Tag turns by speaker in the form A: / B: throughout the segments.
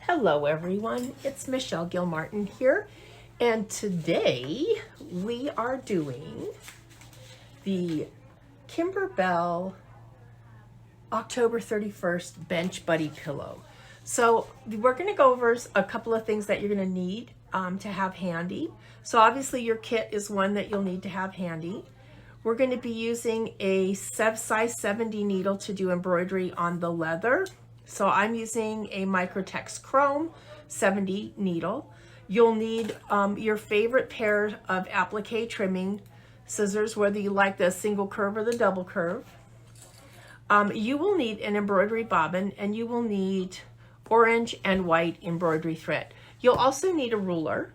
A: Hello everyone, it's Michelle Gilmartin here, and today we are doing the Kimberbell October 31st Bench Buddy Pillow. So we're going to go over a couple of things that you're going to need to have handy. So obviously your kit is one that you'll need to have handy. We're going to be using a size 70 needle to do embroidery on the leather. So I'm using a Microtex Chrome 70 needle. You'll need your favorite pair of applique trimming scissors, whether you like the single curve or the double curve. You will need an embroidery bobbin, and you will need orange and white embroidery thread. You'll also need a ruler.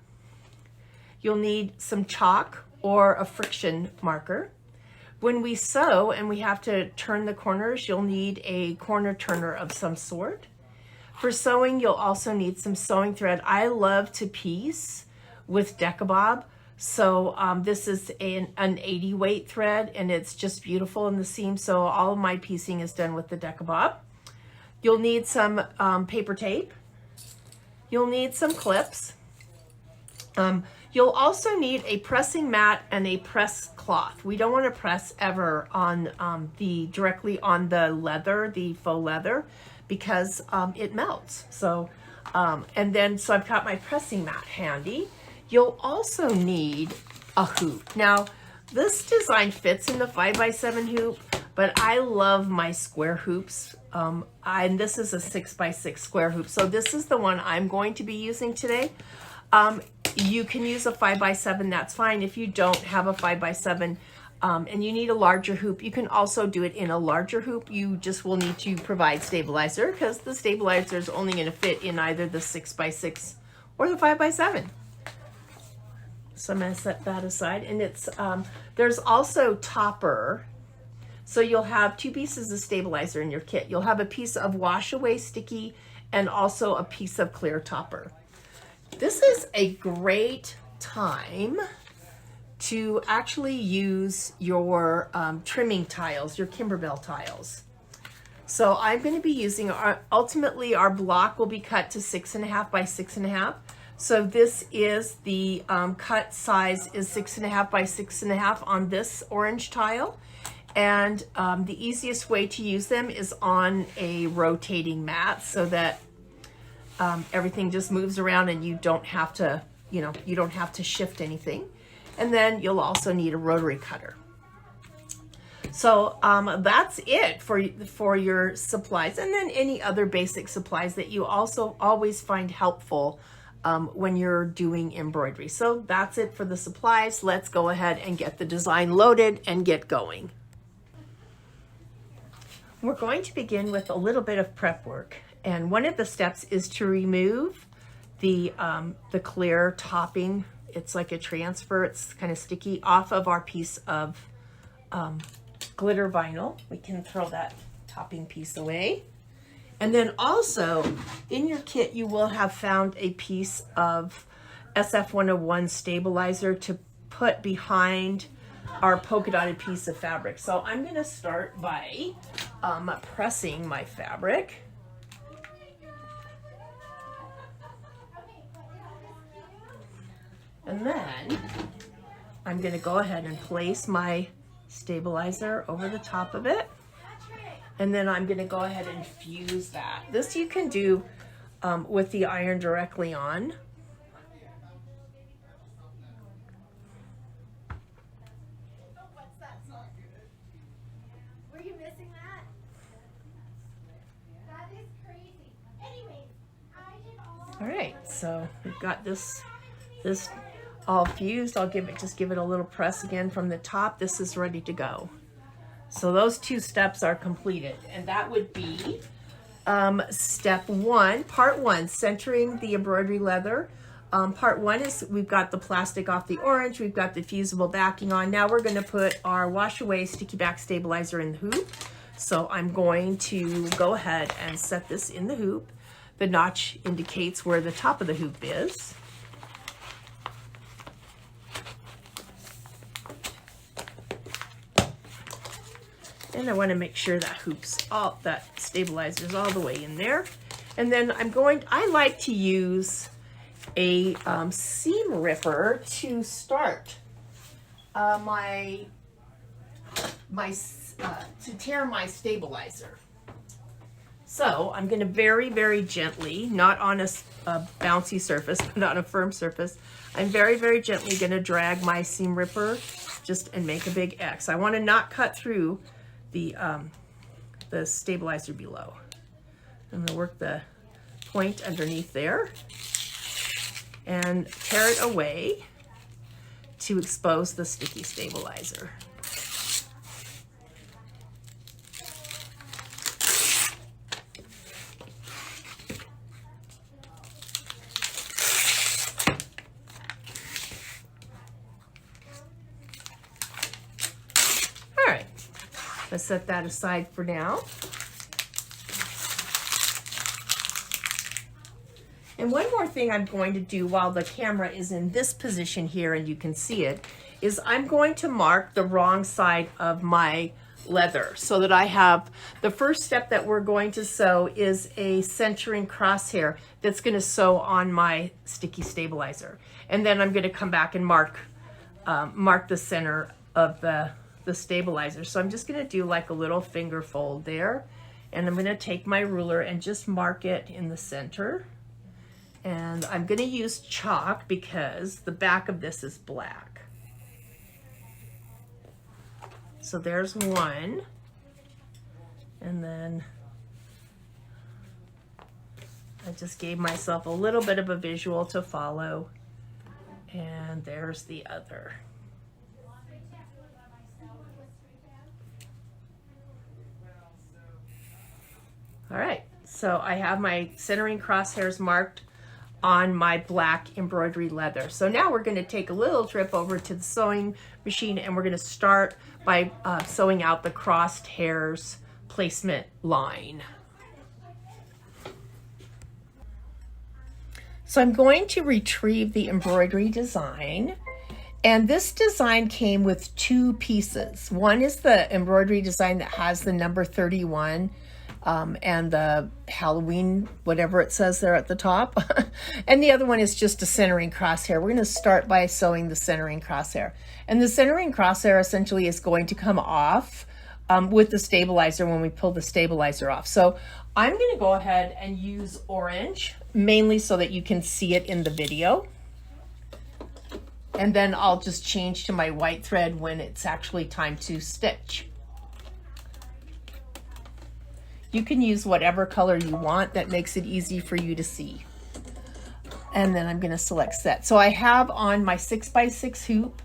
A: You'll need some chalk or a friction marker. When we sew and we have to turn the corners, you'll need a corner turner of some sort. For sewing, you'll also need some sewing thread. I love to piece with Decabob. So this is an 80 weight thread, and it's just beautiful in the seam. So all of my piecing is done with the Decabob. You'll need some paper tape. You'll need some clips. You'll also need a pressing mat and a press cloth. We don't want to press ever on directly on the leather, the faux leather, because it melts. So, so I've got my pressing mat handy. You'll also need a hoop. Now, this design fits in the 5x7 hoop, but I love my square hoops. And this is a 6x6 square hoop. So this is the one I'm going to be using today. You can use a 5x7, that's fine. If you don't have a 5x7 and you need a larger hoop, you can also do it in a larger hoop. You just will need to provide stabilizer, because the stabilizer is only going to fit in either the 6x6 or the 5x7. So I'm going to set that aside. And it's there's also topper. So you'll have two pieces of stabilizer in your kit. You'll have a piece of wash away sticky and also a piece of clear topper. This is a great time to actually use your trimming tiles, your Kimberbell tiles. So I'm going to be using, ultimately our block will be cut to 6.5 by 6.5. So this is the cut size is 6.5 by 6.5 on this orange tile. And the easiest way to use them is on a rotating mat, so that everything just moves around and you don't have to, you don't have to shift anything. And then you'll also need a rotary cutter. So that's it for your supplies, and then any other basic supplies that you also always find helpful when you're doing embroidery. So that's it for the supplies. Let's go ahead and get the design loaded and get going. We're going to begin with a little bit of prep work. And one of the steps is to remove the clear topping. It's like a transfer, it's kind of sticky, off of our piece of glitter vinyl. We can throw that topping piece away. And then also in your kit, you will have found a piece of SF101 stabilizer to put behind our polka dotted piece of fabric. So I'm going to start by pressing my fabric. And then I'm going to go ahead and place my stabilizer over the top of it. And then I'm going to go ahead and fuse that. This you can do with the iron directly on.
B: Were you missing that? That is crazy. Anyways, I did all
A: right, so we've got this all fused. I'll just give it a little press again from the top. This is ready to go. So those two steps are completed, and that would be step one, part one, centering the embroidery leather. Part one is we've got the plastic off the orange, we've got the fusible backing on. Now we're going to put our wash away sticky back stabilizer in the hoop. So I'm going to go ahead and set this in the hoop. The notch indicates where the top of the hoop is. And I want to make sure that that stabilizer is all the way in there. And then I like to use a seam ripper to start to tear my stabilizer. So I'm going to very, very gently, not on a bouncy surface, but on a firm surface, I'm very, very gently going to drag my seam ripper and make a big X. I want to not cut through the stabilizer below. I'm going to work the point underneath there and tear it away to expose the sticky stabilizer. All right, let's set that aside for now. And one more thing I'm going to do while the camera is in this position here and you can see it, is I'm going to mark the wrong side of my leather so that I have, the first step that we're going to sew is a centering crosshair that's going to sew on my sticky stabilizer. And then I'm going to come back and mark the center of the stabilizer. So I'm just going to do like a little finger fold there. And I'm going to take my ruler and just mark it in the center. And I'm going to use chalk because the back of this is black. So there's one. And then I just gave myself a little bit of a visual to follow. And there's the other. All right, so I have my centering crosshairs marked on my black embroidery leather. So now we're going to take a little trip over to the sewing machine and we're going to start by sewing out the crossed hairs placement line. So I'm going to retrieve the embroidery design, and this design came with two pieces. One is the embroidery design that has the number 31 and the Halloween, whatever it says there at the top. And the other one is just a centering crosshair. We're going to start by sewing the centering crosshair. And the centering crosshair essentially is going to come off with the stabilizer when we pull the stabilizer off. So I'm going to go ahead and use orange, mainly so that you can see it in the video. And then I'll just change to my white thread when it's actually time to stitch. You can use whatever color you want that makes it easy for you to see. And then I'm going to select set. So I have on my 6x6 hoop,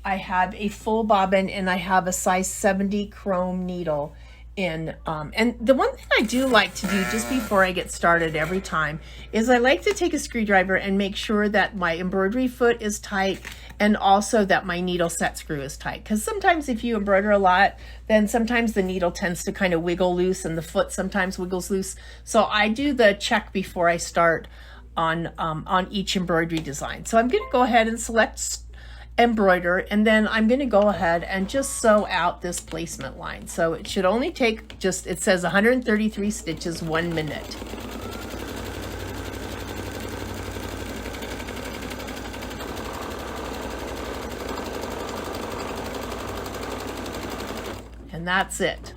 A: I have a full bobbin, and I have a size 70 chrome needle in. And the one thing I do like to do just before I get started every time is I like to take a screwdriver and make sure that my embroidery foot is tight and also that my needle set screw is tight. Because sometimes if you embroider a lot, then sometimes the needle tends to kind of wiggle loose and the foot sometimes wiggles loose. So I do the check before I start on each embroidery design. So I'm going to go ahead and select embroider, and then I'm going to go ahead and just sew out this placement line. So it should only take it says 133 stitches, 1 minute. And that's it.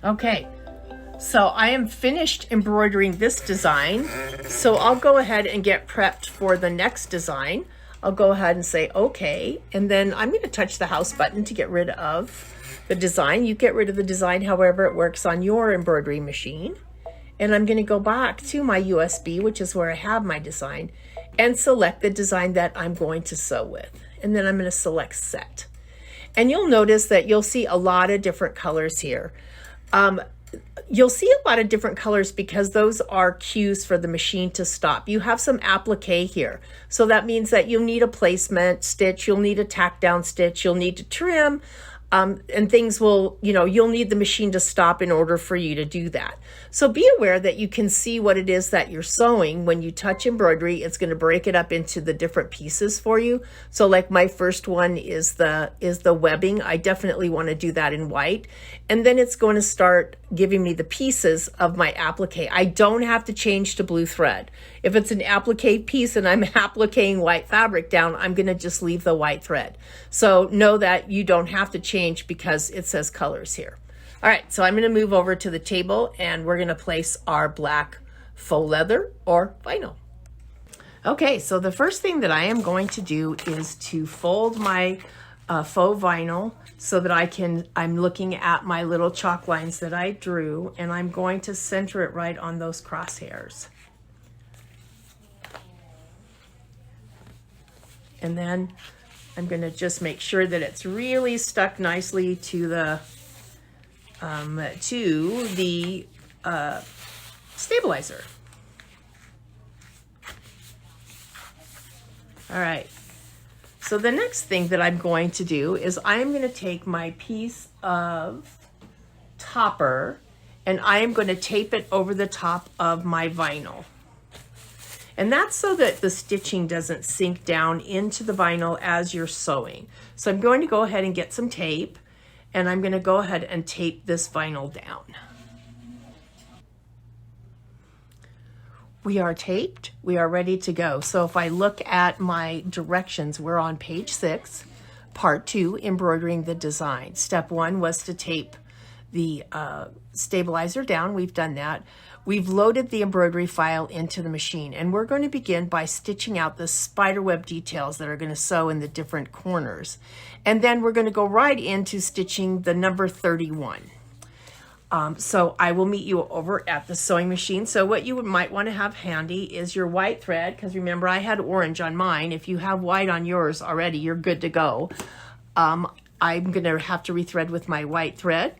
A: Okay, so I am finished embroidering this design. So I'll go ahead and get prepped for the next design. I'll go ahead and say okay, and then I'm going to touch the house button to get rid of the design. You get rid of the design however it works on your embroidery machine. And I'm going to go back to my USB, which is where I have my design, and select the design that I'm going to sew with. And then I'm going to select set. And you'll notice that you'll see a lot of different colors here. You'll see a lot of different colors because those are cues for the machine to stop. You have some applique here. So that means that you'll need a placement stitch, you'll need a tack down stitch, you'll need to trim, and things will, you'll need the machine to stop in order for you to do that. So be aware that you can see what it is that you're sewing. When you touch embroidery, it's going to break it up into the different pieces for you. So like my first one is the webbing. I definitely want to do that in white. And then it's going to start giving me the pieces of my applique. I don't have to change to blue thread. If it's an applique piece and I'm appliquing white fabric down, I'm going to just leave the white thread. So know that you don't have to change because it says colors here. All right, so I'm going to move over to the table and we're going to place our black faux leather or vinyl. Okay, so the first thing that I am going to do is to fold my faux vinyl so that I'm looking at my little chalk lines that I drew, and I'm going to center it right on those crosshairs. And then I'm going to just make sure that it's really stuck nicely to the stabilizer. All right. So the next thing that I'm going to do is I'm going to take my piece of topper and I am going to tape it over the top of my vinyl. And that's so that the stitching doesn't sink down into the vinyl as you're sewing. So I'm going to go ahead and get some tape, and I'm going to go ahead and tape this vinyl down. We are taped, we are ready to go. So if I look at my directions, we're on page 6, part 2, embroidering the design. Step 1 was to tape the stabilizer down. We've done that. We've loaded the embroidery file into the machine, and we're going to begin by stitching out the spiderweb details that are going to sew in the different corners. And then we're going to go right into stitching the number 31. So I will meet you over at the sewing machine. So what you might want to have handy is your white thread, because remember I had orange on mine. If you have white on yours already, you're good to go. I'm going to have to rethread with my white thread,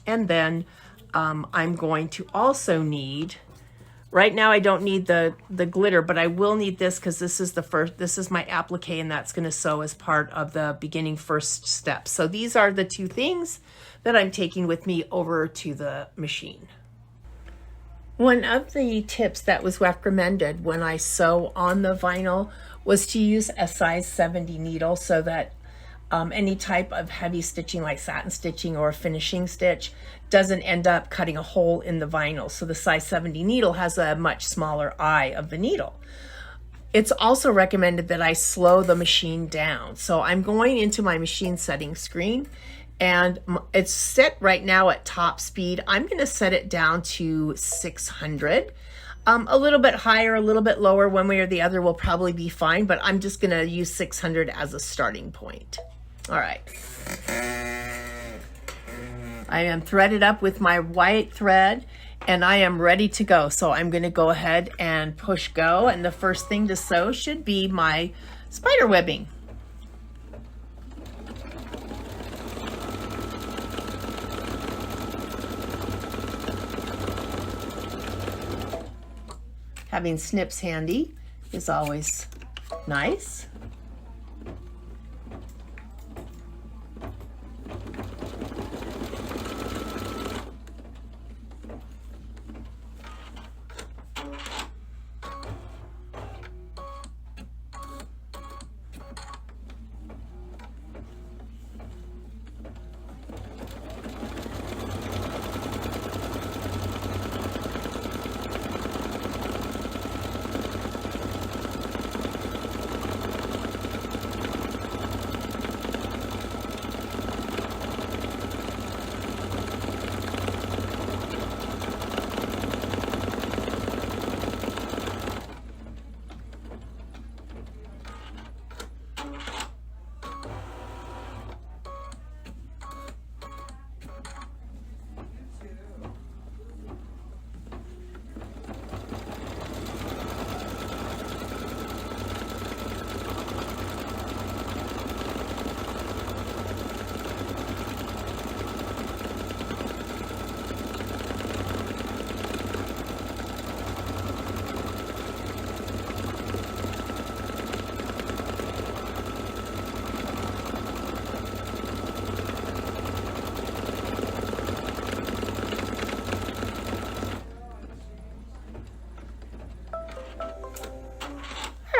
A: and then I'm going to also need, right now I don't need the glitter, but I will need this because this is my applique, and that's going to sew as part of the beginning first step. So these are the two things that I'm taking with me over to the machine. One of the tips that was recommended when I sew on the vinyl was to use a size 70 needle so that any type of heavy stitching like satin stitching or finishing stitch doesn't end up cutting a hole in the vinyl. So the size 70 needle has a much smaller eye of the needle. It's also recommended that I slow the machine down. So I'm going into my machine settings screen, and it's set right now at top speed. I'm going to set it down to 600. A little bit higher, a little bit lower, one way or the other will probably be fine, but I'm just going to use 600 as a starting point. All right. I am threaded up with my white thread, and I am ready to go. So I'm going to go ahead and push go, and the first thing to sew should be my spider webbing. Having snips handy is always nice.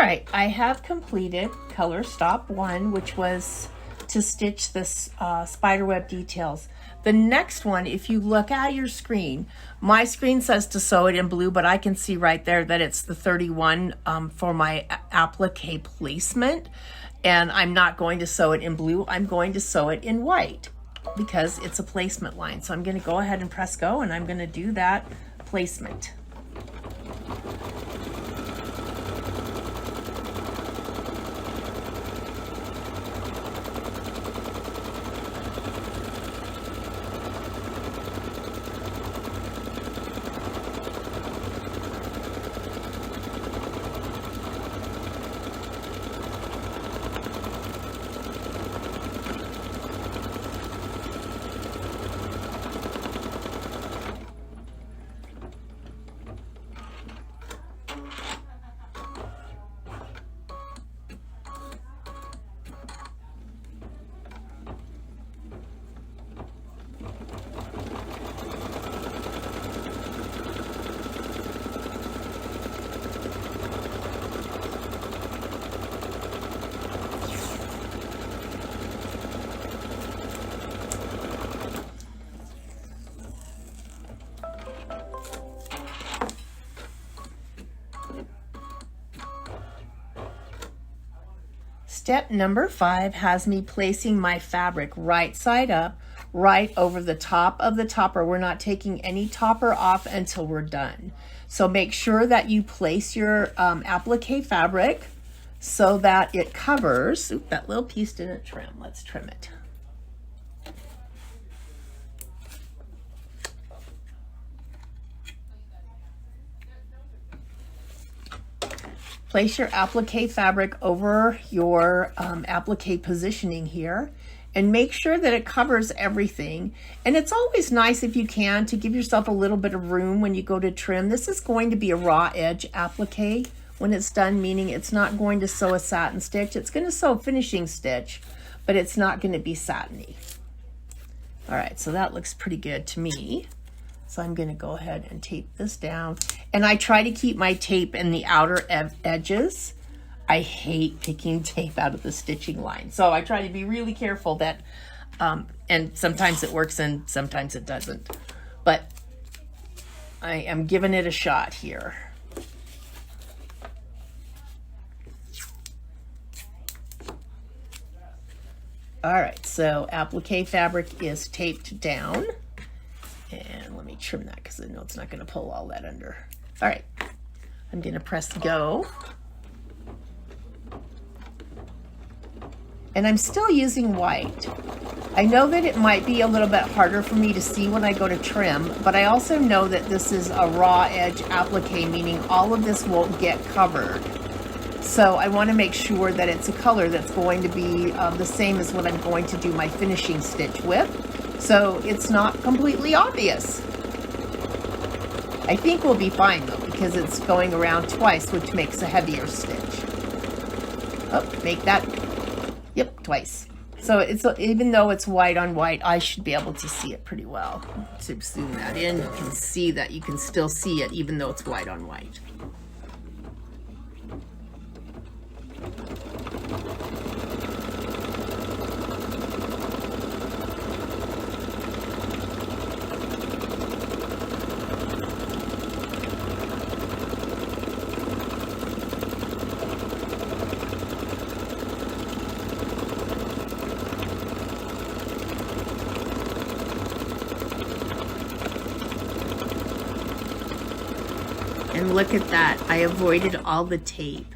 A: right, I have completed color stop 1, which was to stitch this spiderweb details. The next one, if you look at your screen, my screen says to sew it in blue, but I can see right there that it's the 31 for my applique placement. And I'm not going to sew it in blue, I'm going to sew it in white because it's a placement line. So I'm going to go ahead and press go, and I'm going to do that placement. Step number 5 has me placing my fabric right side up, right over the top of the topper. We're not taking any topper off until we're done. So make sure that you place your applique fabric so that it covers. Oop, that little piece didn't trim. Let's trim it. Place your applique fabric over your applique positioning here and make sure that it covers everything. And it's always nice, if you can, to give yourself a little bit of room when you go to trim. This is going to be a raw edge applique when it's done, meaning it's not going to sew a satin stitch. It's going to sew a finishing stitch, but it's not going to be satiny. All right, so that looks pretty good to me. So I'm going to go ahead and tape this down. And I try to keep my tape in the outer edges. I hate picking tape out of the stitching line. So I try to be really careful that, and sometimes it works and sometimes it doesn't. But I am giving it a shot here. All right, so applique fabric is taped down. And let me trim that because I know it's not going to pull all that under. All right, I'm going to press go. And I'm still using white. I know that it might be a little bit harder for me to see when I go to trim, but I also know that this is a raw edge applique, meaning all of this won't get covered. So I want to make sure that it's a color that's going to be the same as what I'm going to do my finishing stitch with. So it's not completely obvious. I think we'll be fine though, because it's going around twice, which makes a heavier stitch. Oh, make that, yep, twice. So it's, even though it's white on white, I should be able to see it pretty well. To zoom that in, you can see that you can still see it even though it's white on white. And look at that, I avoided all the tape.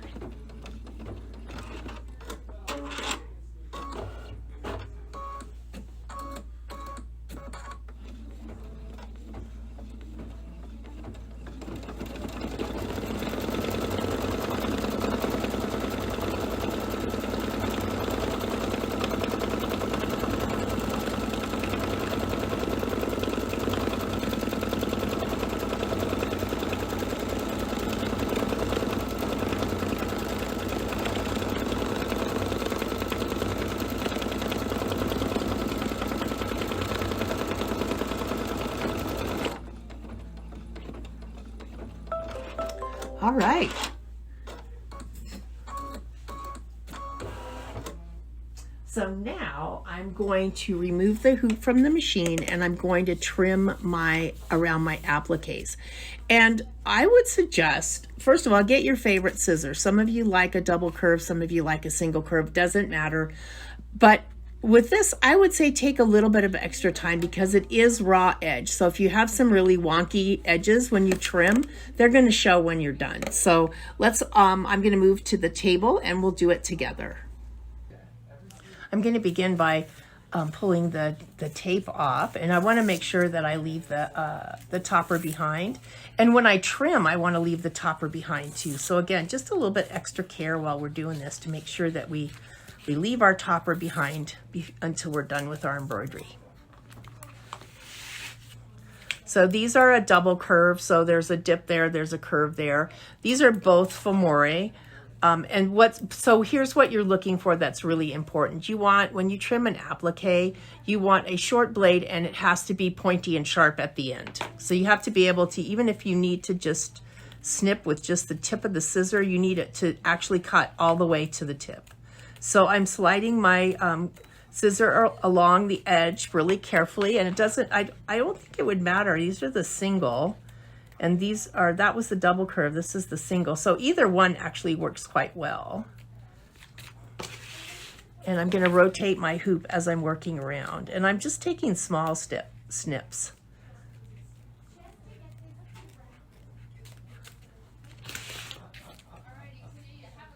A: All right. So now I'm going to remove the hoop from the machine and I'm going to trim around my appliques. And I would suggest, first of all, get your favorite scissors. Some of you like a double curve, some of you like a single curve, doesn't matter. But with this, I would say take a little bit of extra time because it is raw edge. So if you have some really wonky edges when you trim, they're going to show when you're done. So let's, I'm going to move to the table and we'll do it together. I'm going to begin by pulling the tape off, and I want to make sure that I leave the topper behind. And when I trim, I want to leave the topper behind too. So again, just a little bit extra care while we're doing this to make sure that we leave our topper behind until we're done with our embroidery. So these are a double curve, so there's a dip there, there's a curve there. These are both femore. So here's what you're looking for that's really important. You want, when you trim an applique, you want a short blade and it has to be pointy and sharp at the end. So you have to be able to, even if you need to just snip with just the tip of the scissor, you need it to actually cut all the way to the tip. So I'm sliding my scissor along the edge really carefully, and it doesn't, I don't think it would matter. These are the single. And these are, that was the double curve, this is the single. So either one actually works quite well. And I'm gonna rotate my hoop as I'm working around. And I'm just taking small snips.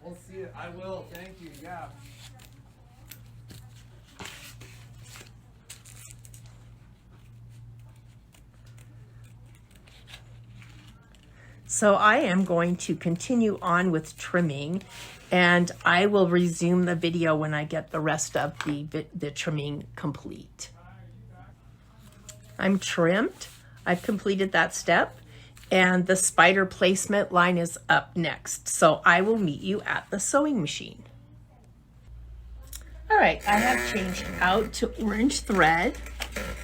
C: We'll see it, I will, thank you, yeah.
A: So I am going to continue on with trimming, and I will resume the video when I get the rest of the trimming complete. I'm trimmed, I've completed that step, and the spider placement line is up next. So I will meet you at the sewing machine. All right, I have changed out to orange thread,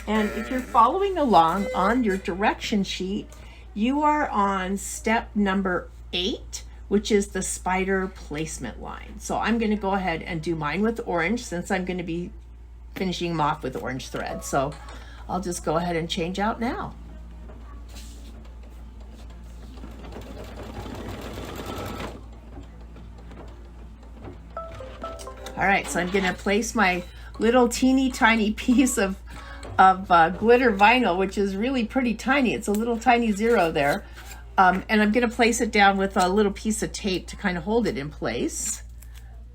A: and if you're following along on your direction sheet, you are on step number 8, which is the spider placement line. So I'm going to go ahead and do mine with orange since I'm going to be finishing them off with orange thread. So I'll just go ahead and change out now. All right, so I'm going to place my little teeny tiny piece of glitter vinyl, which is really pretty tiny. It's a little tiny 0 there. And I'm going to place it down with a little piece of tape to kind of hold it in place.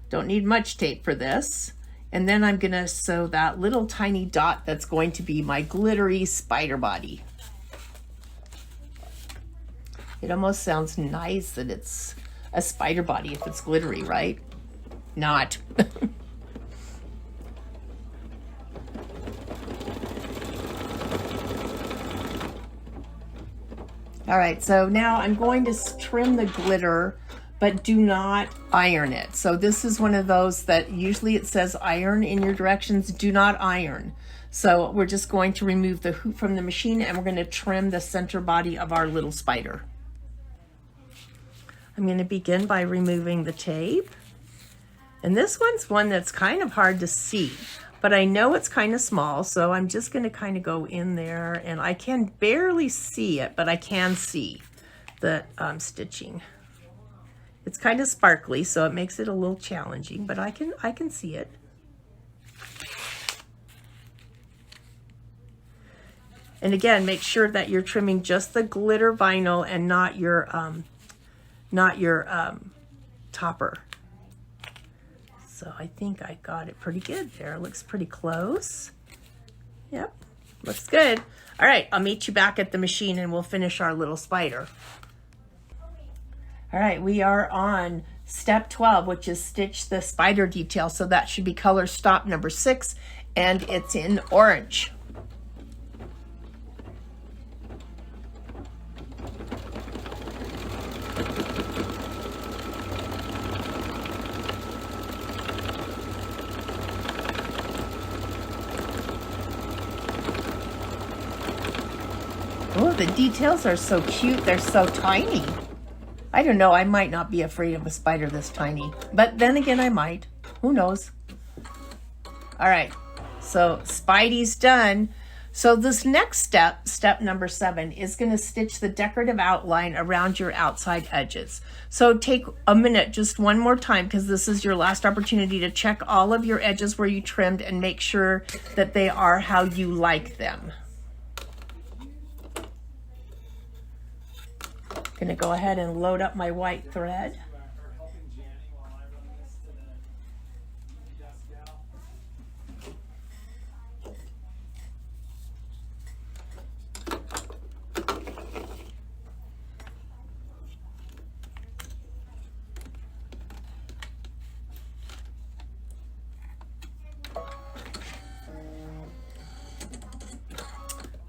A: Don't need much tape for this. And then I'm going to sew that little tiny dot that's going to be my glittery spider body. It almost sounds nice that it's a spider body if it's glittery, right? Not. All right, so now I'm going to trim the glitter, but do not iron it. So this is one of those that usually it says iron in your directions, do not iron. So we're just going to remove the hoop from the machine and we're going to trim the center body of our little spider. I'm going to begin by removing the tape. And this one's one that's kind of hard to see, but I know it's kind of small, so I'm just going to kind of go in there, and I can barely see it, but I can see the stitching. It's kind of sparkly, so it makes it a little challenging, but I can see it. And again, make sure that you're trimming just the glitter vinyl and not your topper. So I think I got it pretty good there. It looks pretty close. Yep, looks good. All right, I'll meet you back at the machine and we'll finish our little spider. All right, we are on step 12, which is stitch the spider detail. So that should be color stop number 6, and it's in orange. Oh, the details are so cute. They're so tiny. I don't know. I might not be afraid of a spider this tiny. But then again, I might. Who knows? All right, so Spidey's done. So this next step, step number 7, is going to stitch the decorative outline around your outside edges. So take a minute, just one more time, because this is your last opportunity to check all of your edges where you trimmed and make sure that they are how you like them. Going to go ahead and load up my white thread.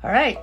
A: All right.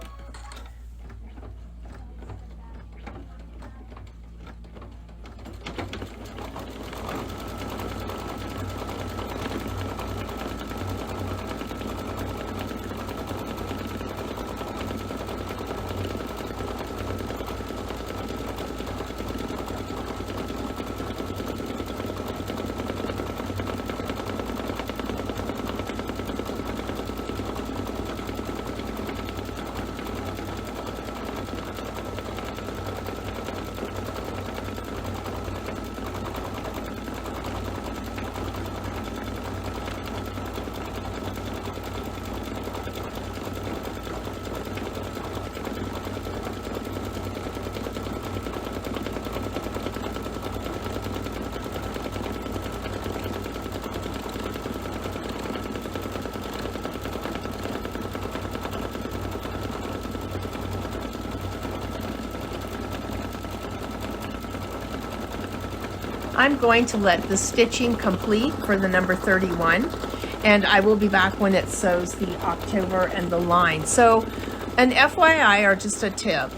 A: I'm going to let the stitching complete for the number 31, and I will be back when it sews the October and the line. So an FYI, or just a tip,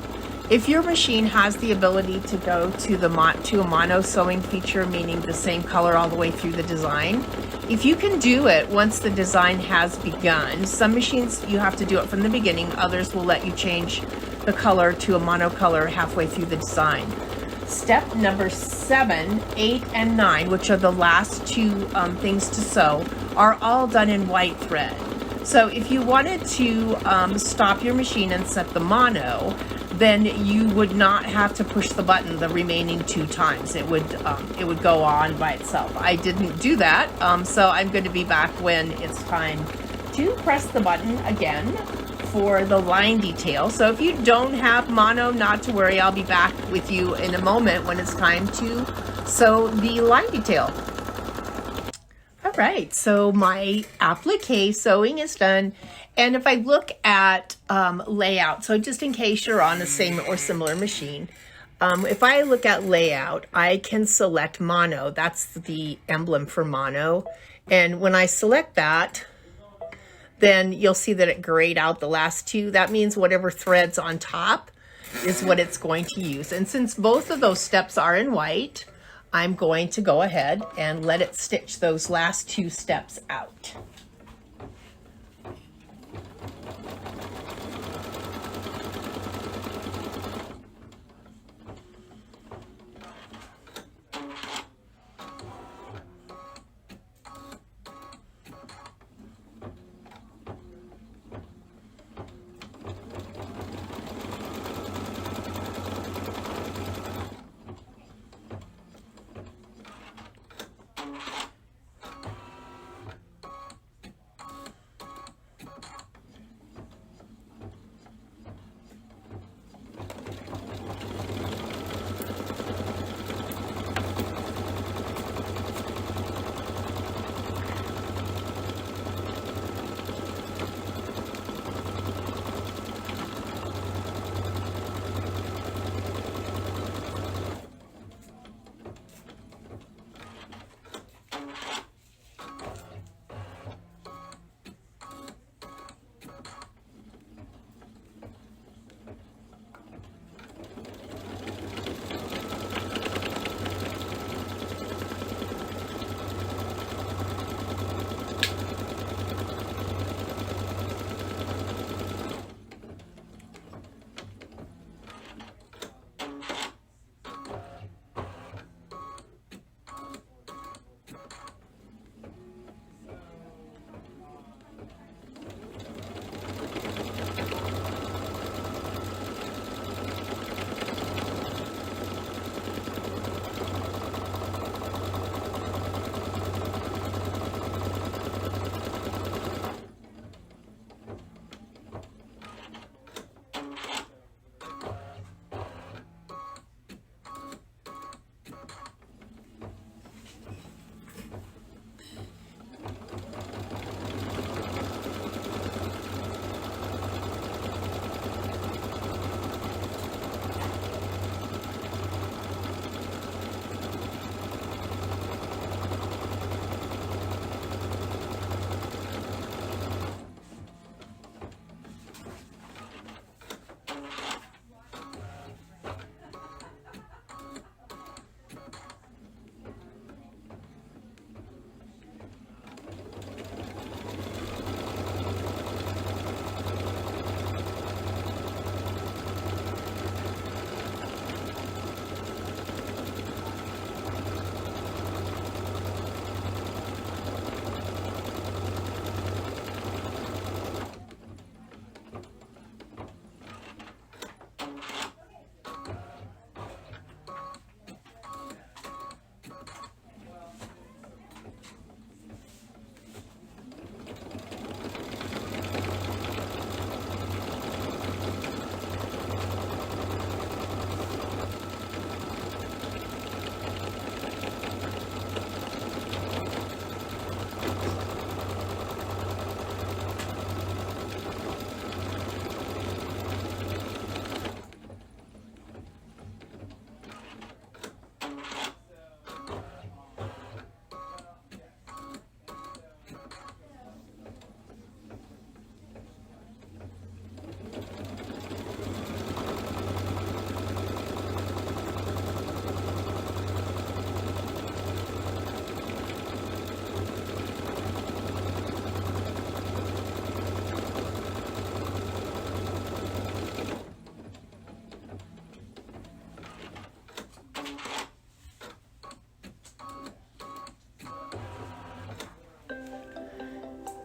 A: if your machine has the ability to go to a mono sewing feature, meaning the same color all the way through the design, if you can do it once the design has begun, some machines you have to do it from the beginning, others will let you change the color to a mono color halfway through the design. Step number 7, 8, and 9, which are the last two things to sew, are all done in white thread. So if you wanted to stop your machine and set the mono, then you would not have to push the button the remaining 2 times. It would go on by itself. I didn't do that, so I'm going to be back when it's time to press the button again for the line detail. So if you don't have mono, not to worry, I'll be back with you in a moment when it's time to sew the line detail. All right, so my applique sewing is done. And if I look at layout, so just in case you're on the same or similar machine, if I look at layout, I can select mono. That's the emblem for mono. And when I select that, then you'll see that it grayed out the last 2. That means whatever thread's on top is what it's going to use. And since both of those steps are in white, I'm going to go ahead and let it stitch those last 2 steps out.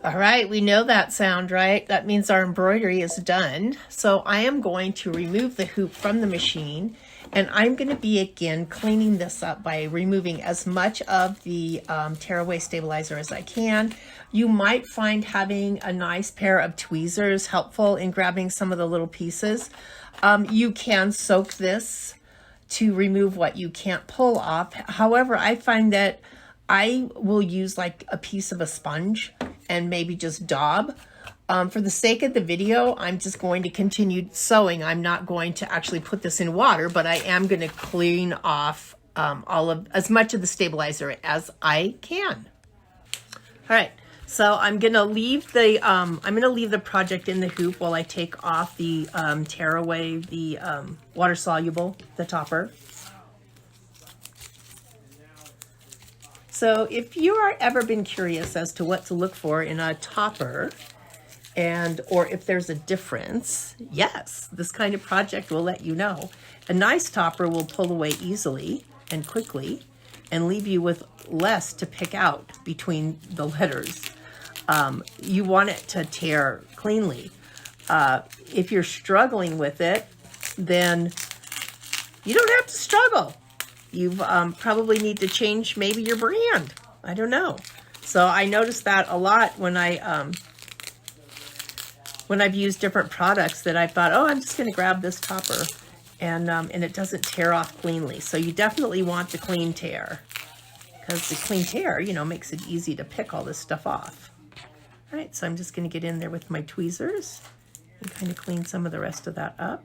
A: All right, we know that sound, right? That means our embroidery is done. So I am going to remove the hoop from the machine, and I'm going to be again cleaning this up by removing as much of the tearaway stabilizer as I can. You might find having a nice pair of tweezers helpful in grabbing some of the little pieces. You can soak this to remove what you can't pull off. However, I find that I will use like a piece of a sponge and maybe just daub. For the sake of the video, I'm just going to continue sewing. I'm not going to actually put this in water, but I am going to clean off as much of the stabilizer as I can. All right, so I'm going to leave the project in the hoop while I take off the tear away the water soluble, the topper. So if you are ever been curious as to what to look for in a topper, or if there's a difference, yes, this kind of project will let you know. A nice topper will pull away easily and quickly and leave you with less to pick out between the letters. You want it to tear cleanly. If you're struggling with it, then you don't have to struggle. You probably need to change maybe your brand. I don't know. So I noticed that a lot when I've used different products that I thought, oh, I'm just going to grab this topper, and it doesn't tear off cleanly. So you definitely want the clean tear, because the clean tear, makes it easy to pick all this stuff off. All right, so I'm just going to get in there with my tweezers and kind of clean some of the rest of that up.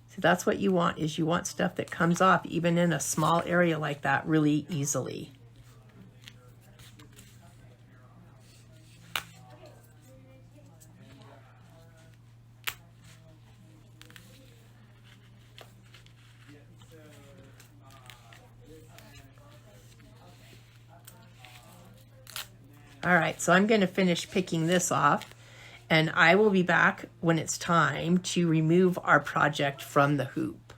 A: So that's what you want, is you want stuff that comes off even in a small area like that really easily. All right, so I'm going to finish picking this off, and I will be back when it's time to remove our project from the hoop.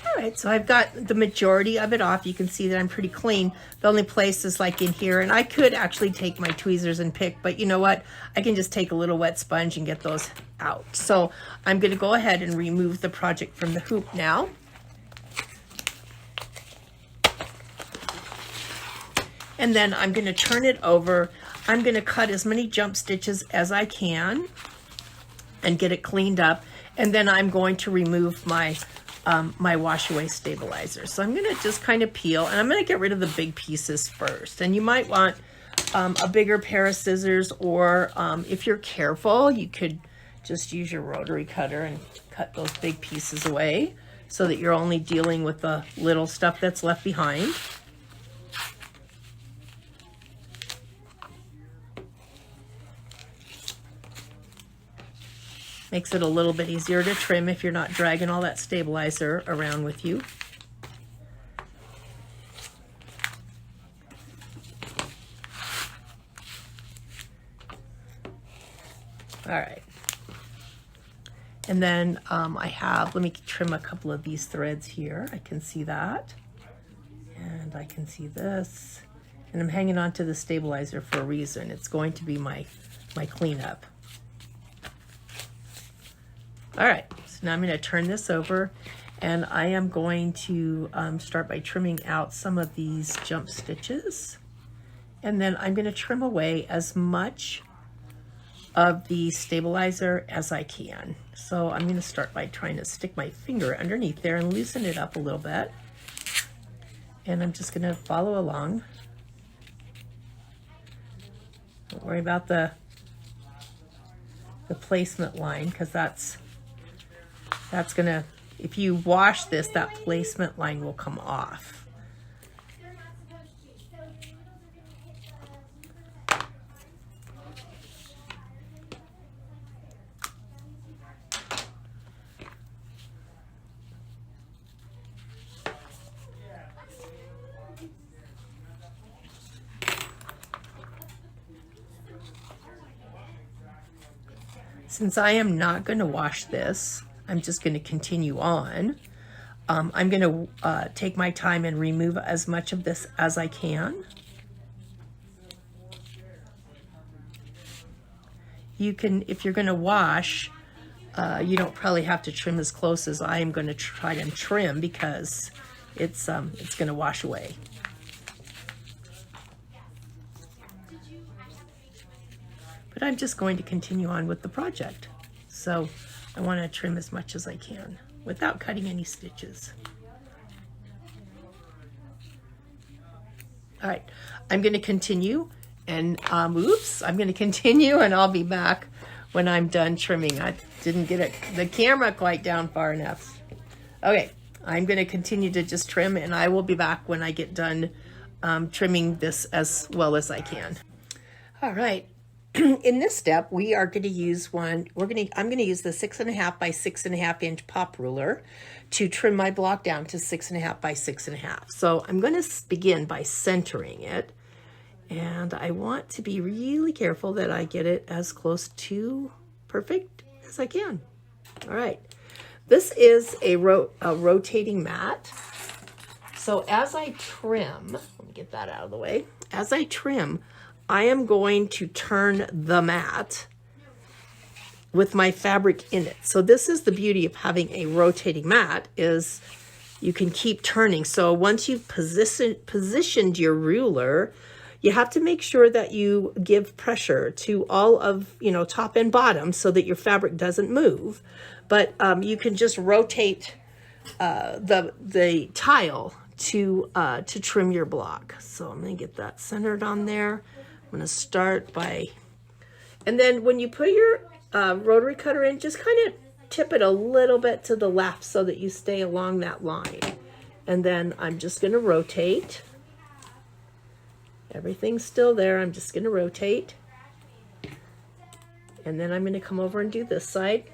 A: All right, so I've got the majority of it off. You can see that I'm pretty clean. The only place is like in here, and I could actually take my tweezers and pick, but you know what? I can just take a little wet sponge and get those out. So I'm going to go ahead and remove the project from the hoop now. And then I'm going to turn it over. I'm going to cut as many jump stitches as I can and get it cleaned up. And then I'm going to remove my my wash away stabilizer. So I'm going to just kind of peel, and I'm going to get rid of the big pieces first. And you might want a bigger pair of scissors, or if you're careful, you could just use your rotary cutter and cut those big pieces away so that you're only dealing with the little stuff that's left behind. Makes it a little bit easier to trim if you're not dragging all that stabilizer around with you. All right. And then let me trim a couple of these threads here. I can see that. And I can see this. And I'm hanging on to the stabilizer for a reason. It's going to be my cleanup. All right, so now I'm going to turn this over, and I am going to start by trimming out some of these jump stitches, and then I'm going to trim away as much of the stabilizer as I can. So I'm going to start by trying to stick my finger underneath there and loosen it up a little bit, and I'm just going to follow along. Don't worry about the placement line, because that's gonna, if you wash this, that placement line will come off.
B: They're not supposed to. So the needles are going to hit
A: Since I am not going to wash this, I'm just going to continue on. I'm going to take my time and remove as much of this as I can. You can, if you're going to wash, you don't probably have to trim as close as I am going to try and trim, because it's going to wash away. But I'm just going to continue on with the project. So I want to trim as much as I can without cutting any stitches. All right, I'm going to continue, and I'm going to continue, and I'll be back when I'm done trimming. I didn't get the camera quite down far enough. Okay, I'm going to continue to just trim, and I will be back when I get done trimming this as well as I can. All right. In this step, we are going to use I'm going to use the 6.5 by 6.5 inch pop ruler to trim my block down to 6.5 by 6.5. So I'm going to begin by centering it, and I want to be really careful that I get it as close to perfect as I can. All right, this is a rotating mat. So as I trim, let me get that out of the way. As I trim, I am going to turn the mat with my fabric in it. So this is the beauty of having a rotating mat, is you can keep turning. So once you've positioned your ruler, you have to make sure that you give pressure to all of, top and bottom, so that your fabric doesn't move. But you can just rotate the tile to trim your block. So I'm going to get that centered on there. I'm going to start by, and then when you put your rotary cutter in, just kind of tip it a little bit to the left so that you stay along that line. And then I'm just going to rotate. Everything's still there. I'm just going to rotate. And then I'm going to come over and do this side.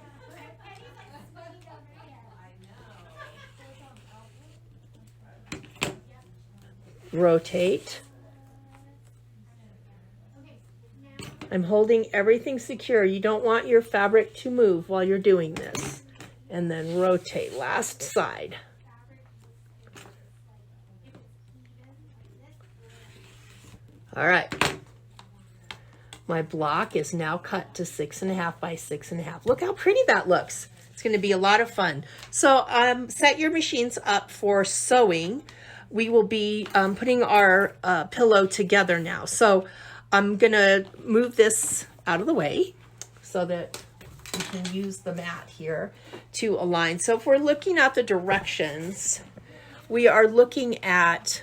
A: Rotate. I'm holding everything secure. You don't want your fabric to move while you're doing this. And then rotate, last side. All right. My block is now cut to 6.5 by 6.5. Look how pretty that looks. It's going to be a lot of fun. So set your machines up for sewing. We will be putting our pillow together now. So I'm going to move this out of the way so that we can use the mat here to align. So if we're looking at the directions, we are looking at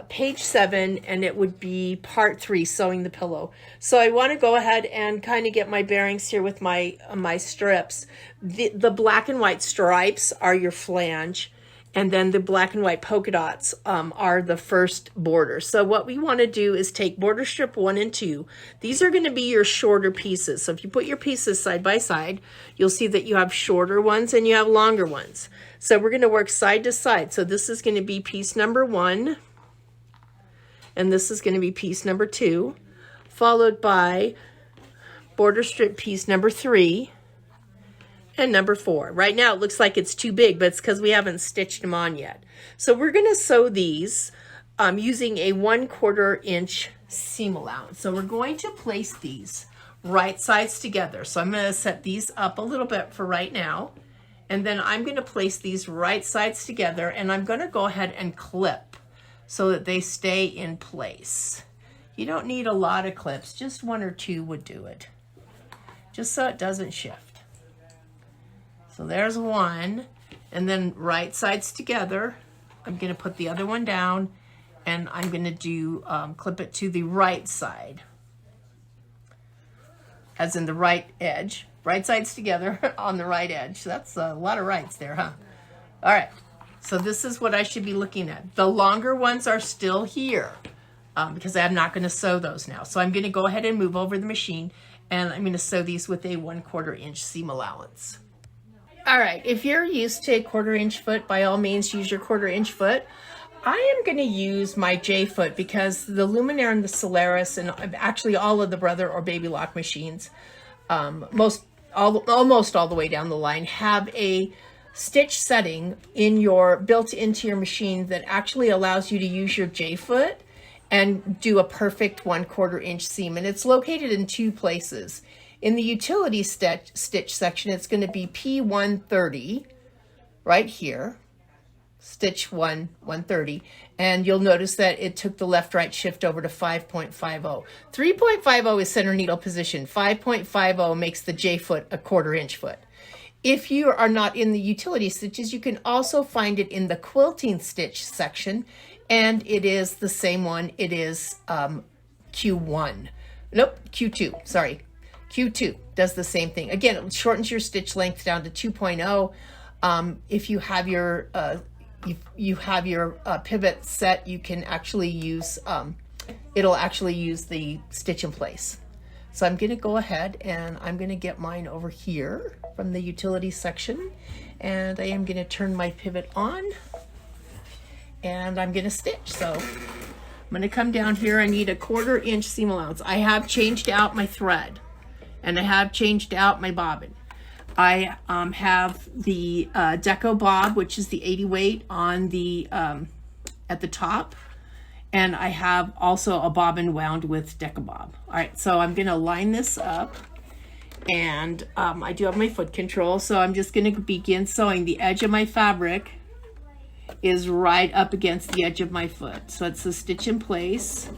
A: page 7, and it would be part 3, sewing the pillow. So I want to go ahead and kind of get my bearings here with my strips. The black and white stripes are your flange, and then the black and white polka dots are the first border. So what we want to do is take border strip 1 and 2. These are going to be your shorter pieces. So if you put your pieces side by side, you'll see that you have shorter ones and you have longer ones. So we're going to work side to side. So this is going to be piece number 1, and this is going to be piece number 2, followed by border strip piece number 3, and number 4. Right now it looks like it's too big, but it's because we haven't stitched them on yet. So we're going to sew these using a 1/4 inch seam allowance. So we're going to place these right sides together. So I'm going to set these up a little bit for right now, and then I'm going to place these right sides together, and I'm going to go ahead and clip so that they stay in place. You don't need a lot of clips, just 1 or 2 would do it, just so it doesn't shift. So there's 1, and then right sides together. I'm going to put the other one down, and I'm going to do clip it to the right side, as in the right edge. Right sides together on the right edge. That's a lot of rights there, huh? All right, so this is what I should be looking at. The longer ones are still here because I'm not going to sew those now. So I'm going to go ahead and move over the machine, and I'm going to sew these with a 1/4 inch seam allowance. All right, if you're used to a 1/4 inch foot, by all means use your 1/4 inch foot. I am going to use my J foot because the Luminaire and the Solaris, and actually all of the Brother or Baby Lock machines, almost all the way down the line, have a stitch setting built into your machine that actually allows you to use your J-foot and do a perfect 1/4 inch seam. And it's located in 2 places. In the utility stitch section, it's going to be P130 right here, stitch 130, and you'll notice that it took the left-right shift over to 5.50. 3.50 is center needle position. 5.50 makes the J-foot a 1/4 inch foot. If you are not in the utility stitches, you can also find it in the quilting stitch section, and it is the same one. It is Q1. Nope, Q2, sorry. Q2 does the same thing. Again, it shortens your stitch length down to 2.0. If you have your pivot set, you can actually use, it'll actually use the stitch in place. So I'm going to go ahead and I'm going to get mine over here from the utility section, and I am going to turn my pivot on, and I'm going to stitch. So I'm going to come down here. I need a 1/4 inch seam allowance. I have changed out my thread, and I have changed out my bobbin. I have the Deco Bob, which is the 80 weight on the at the top, and I have also a bobbin wound with Deco Bob. All right, so I'm going to line this up, and I do have my foot control, so I'm just going to begin sewing. The edge of my fabric is right up against the edge of my foot, so it's a stitch in place.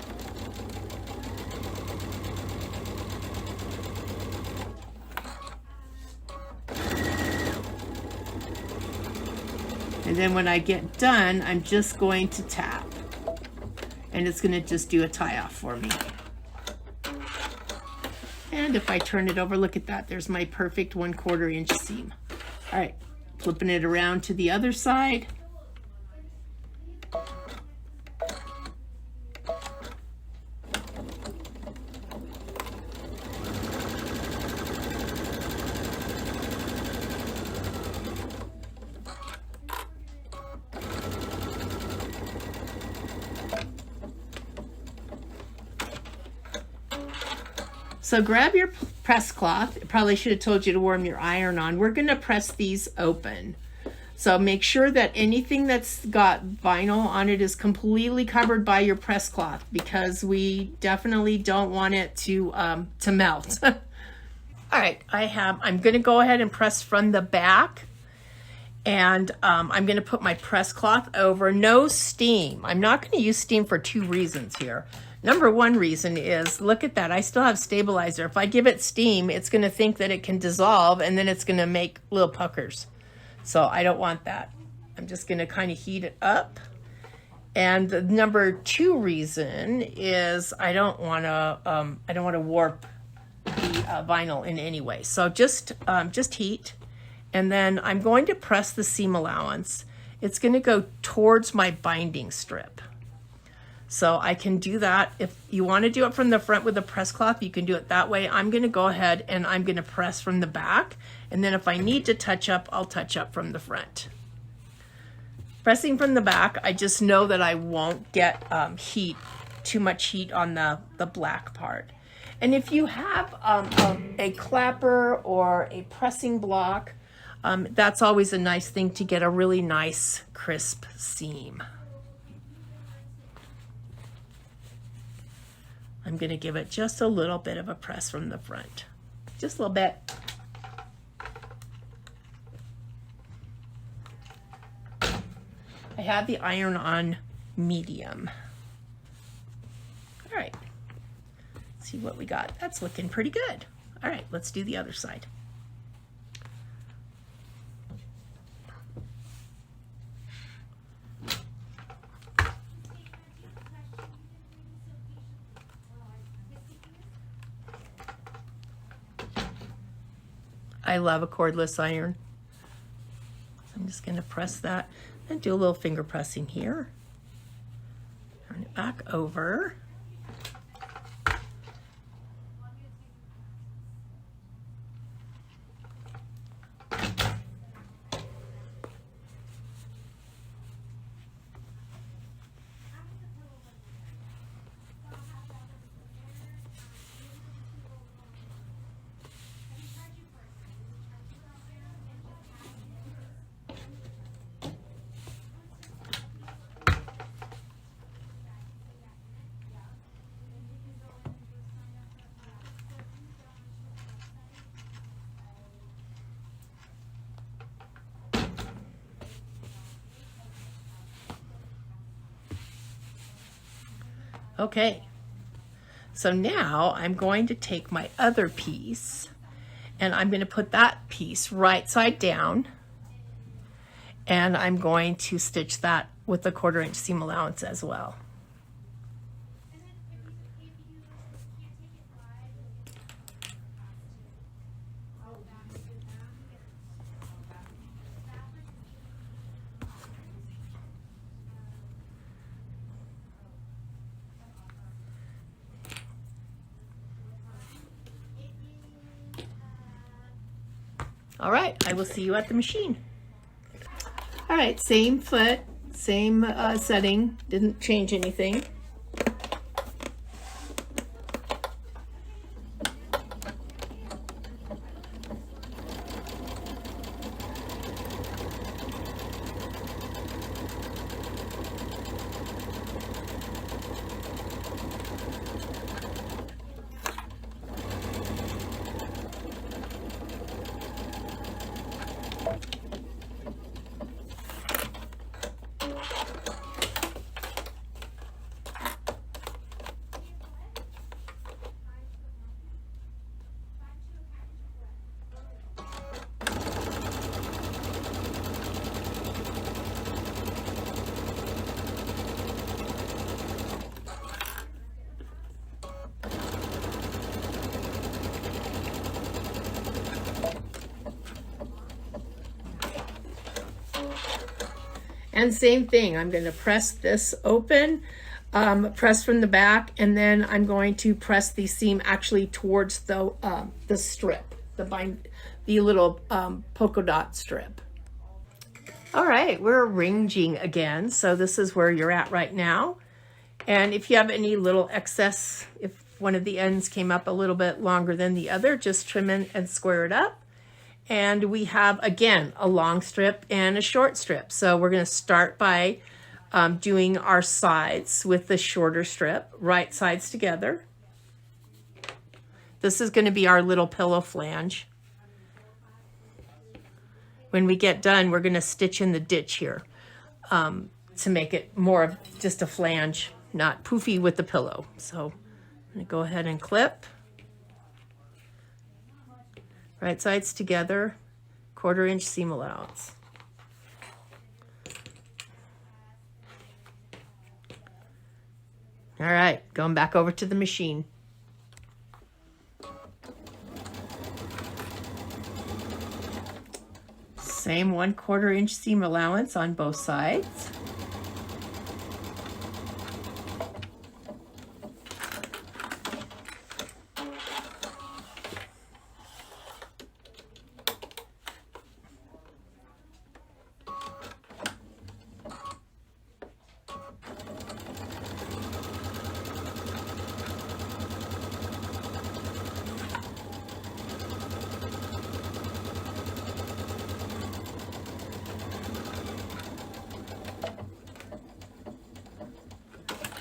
A: And then when I get done, I'm just going to tap, and it's going to just do a tie off for me. And if I turn it over, look at that, there's my perfect 1/4 inch seam. All right, flipping it around to the other side. So grab your press cloth. Probably should have told you to warm your iron on. We're going to press these open. So make sure that anything that's got vinyl on it is completely covered by your press cloth, because we definitely don't want it to melt. All right, I'm going to go ahead and press from the back, and I'm going to put my press cloth over. No steam. I'm not going to use steam for 2 reasons here. Number 1 reason is, look at that, I still have stabilizer. If I give it steam, it's going to think that it can dissolve, and then it's going to make little puckers. So I don't want that. I'm just going to kind of heat it up. And the number 2 reason is I don't want to warp the vinyl in any way. So just heat, and then I'm going to press the seam allowance. It's going to go towards my binding strip. So I can do that. If you want to do it from the front with a press cloth, you can do it that way. I'm going to go ahead and I'm going to press from the back. And then if I need to touch up, I'll touch up from the front. Pressing from the back, I just know that I won't get too much heat on the black part. And if you have a clapper or a pressing block, that's always a nice thing to get a really nice crisp seam. I'm going to give it just a little bit of a press from the front. Just a little bit. I have the iron on medium. All right. Let's see what we got. That's looking pretty good. All right, let's do the other side. I love a cordless iron. So I'm just going to press that and do a little finger pressing here. Turn it back over. Okay, so now I'm going to take my other piece and I'm going to put that piece right side down, and I'm going to stitch that with the 1/4 inch seam allowance as well. All right, I will see you at the machine. All right, same foot, same setting, didn't change anything. And same thing, I'm going to press this open, press from the back, and then I'm going to press the seam actually towards the strip, the little polka dot strip. All right, we're ringing again, so this is where you're at right now. And if you have any little excess, if one of the ends came up a little bit longer than the other, just trim in and square it up. And we have, again, a long strip and a short strip. So we're going to start by doing our sides with the shorter strip, right sides together. This is going to be our little pillow flange. When we get done, we're going to stitch in the ditch here to make it more of just a flange, not poofy with the pillow. So I'm going to go ahead and clip. Right sides together, 1/4 inch seam allowance. All right, going back over to the machine. Same 1/4 inch seam allowance on both sides.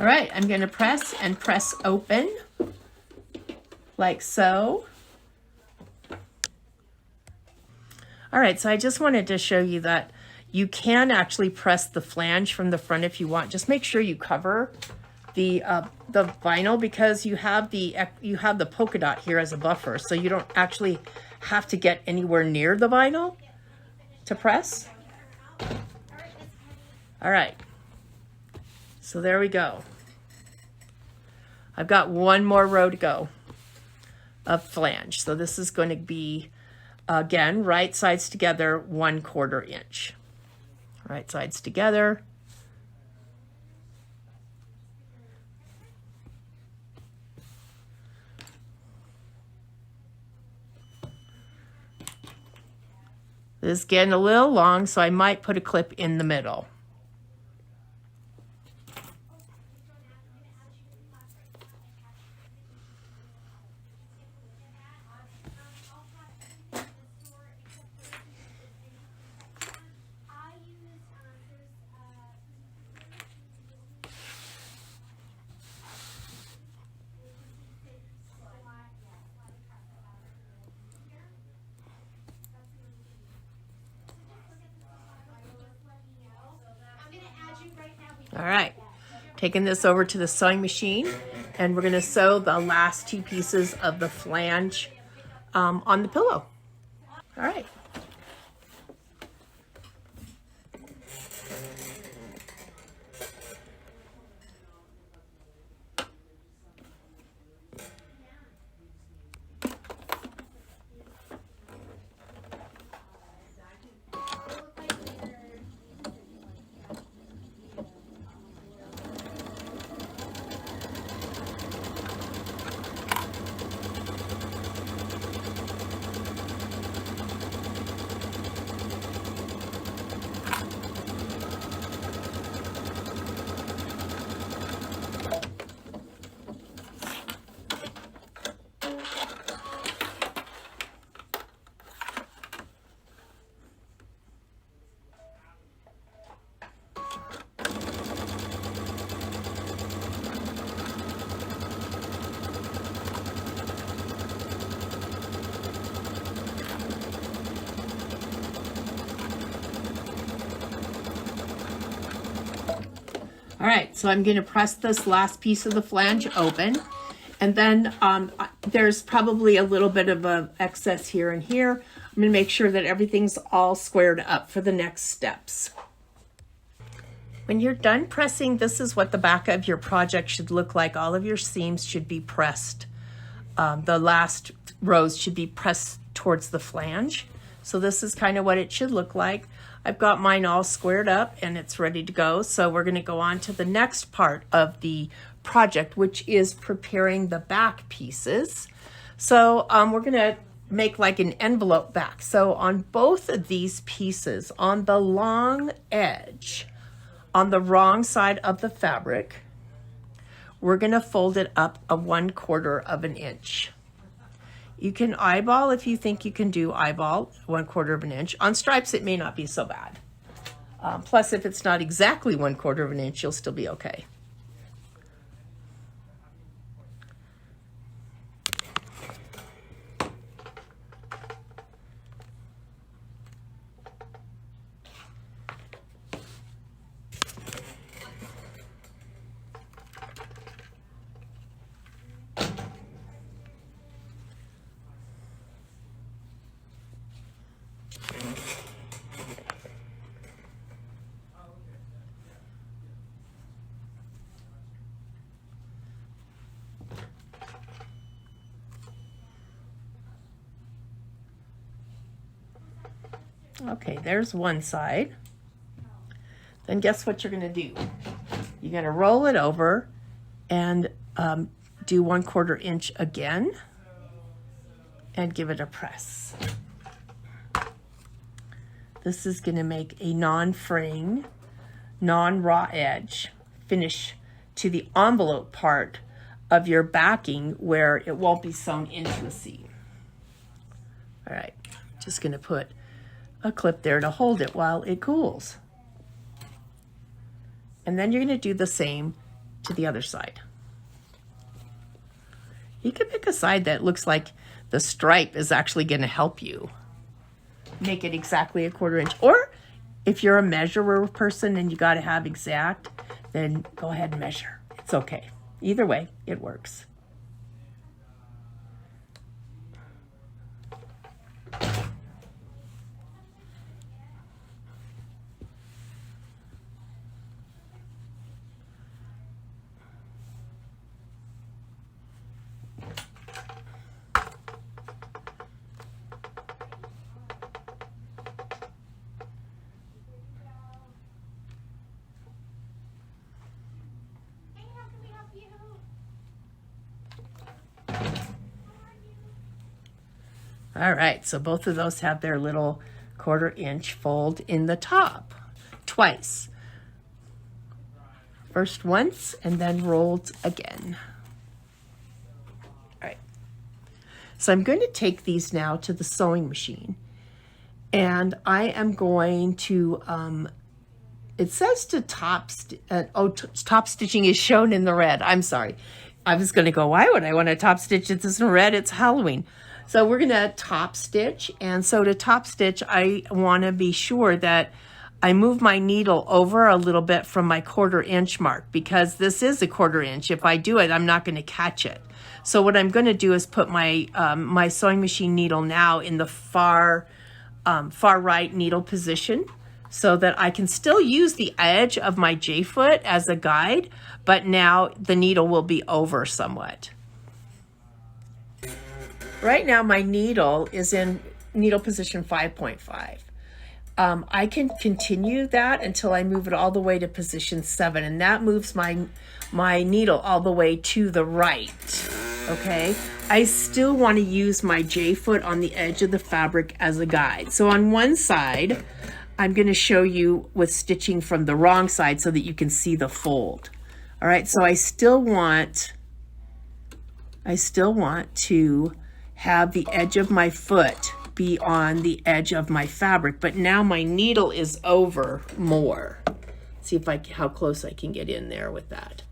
A: All right, I'm going to press and press open like so. All right, so I just wanted to show you that you can actually press the flange from the front if you want. Just make sure you cover the vinyl, because you have the polka dot here as a buffer, so you don't actually have to get anywhere near the vinyl to press. All right, so there we go. I've got one more row to go of flange. So this is going to be, again, right sides together, 1/4 inch. Right sides together. This is getting a little long, so I might put a clip in the middle. All right, taking this over to the sewing machine, and we're gonna sew the last 2 pieces of the flange on the pillow. All right. All right, so I'm going to press this last piece of the flange open, and then there's probably a little bit of a excess here and here. I'm going to make sure that everything's all squared up for the next steps. When you're done pressing, this is what the back of your project should look like. All of your seams should be pressed. The last rows should be pressed towards the flange. So this is kind of what it should look like. I've got mine all squared up and it's ready to go. So we're going to go on to the next part of the project, which is preparing the back pieces. So we're going to make like an envelope back. So on both of these pieces, on the long edge, on the wrong side of the fabric, we're going to fold it up a 1/4 of an inch. You can eyeball if you think you can do eyeball 1/4 of an inch. On stripes, it may not be so bad. Plus, if it's not exactly 1/4 of an inch, you'll still be okay. Okay, there's one side. Then guess what you're going to do? You're going to roll it over and do 1/4 inch again and give it a press. This is going to make a non-fraying, non-raw edge finish to the envelope part of your backing where it won't be sewn into a seam. All right, just going to put a clip there to hold it while it cools. And then you're going to do the same to the other side. You can pick a side that looks like the stripe is actually going to help you make it exactly 1/4 inch. Or if you're a measurer person and you got to have exact, then go ahead and measure. It's okay. Either way, it works. All right, so both of those have their little 1/4 inch fold in the top, twice. First once and then rolled again. All right, so I'm going to take these now to the sewing machine, and I am going to, it says to top stitching is shown in the red. I'm sorry. I was going to go, why would I want to top stitch? It's in red, it's Halloween. So we're going to top stitch. And so to top stitch, I want to be sure that I move my needle over a little bit from my 1/4 inch mark because this is a 1/4 inch. If I do it, I'm not going to catch it. So what I'm going to do is put my my sewing machine needle now in the far right needle position so that I can still use the edge of my J-foot as a guide, but now the needle will be over somewhat. Right now my needle is in needle position 5.5. I can continue that until I move it all the way to position 7, and that moves my needle all the way to the right. Okay, I still want to use my J-foot on the edge of the fabric as a guide. So on one side, I'm going to show you with stitching from the wrong side so that you can see the fold. All right, so I still want to have the edge of my foot be on the edge of my fabric, but now my needle is over more. See if how close I can get in there with that.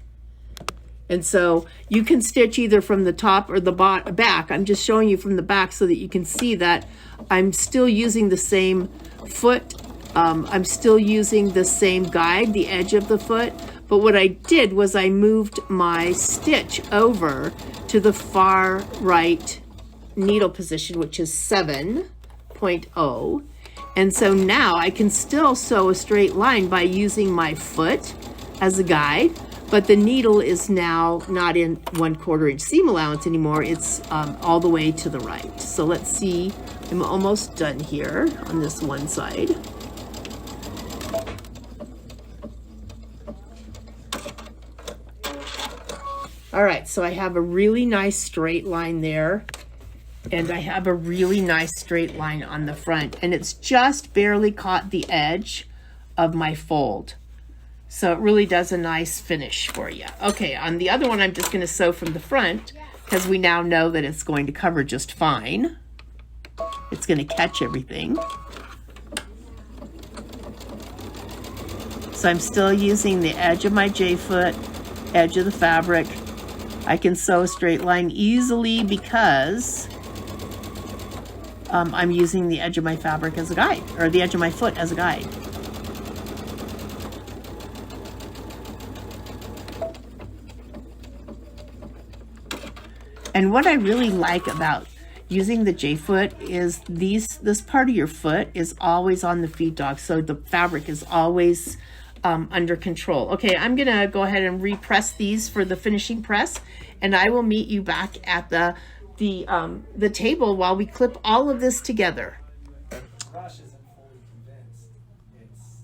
A: And so you can stitch either from the top or the back. I'm just showing you from the back so that you can see that I'm still using the same foot. I'm still using the same guide, the edge of the foot. But what I did was I moved my stitch over to the far right needle position, which is 7.0. And so now I can still sew a straight line by using my foot as a guide, but the needle is now not in 1/4 inch seam allowance anymore. It's all the way to the right. So let's see, I'm almost done here on this one side. All right, so I have a really nice straight line there, and I have a really nice straight line on the front, and it's just barely caught the edge of my fold. So it really does a nice finish for you. Okay, on the other one, I'm just going to sew from the front because we now know that it's going to cover just fine. It's going to catch everything. So I'm still using the edge of my J-foot, edge of the fabric. I can sew a straight line easily because I'm using the edge of my fabric as a guide, or the edge of my foot as a guide. And what I really like about using the J-foot is this part of your foot is always on the feed dog, so the fabric is always under control. Okay, I'm gonna go ahead and repress these for the finishing press, and I will meet you back at the table while we clip all of this together.
C: Rush isn't fully convinced. It's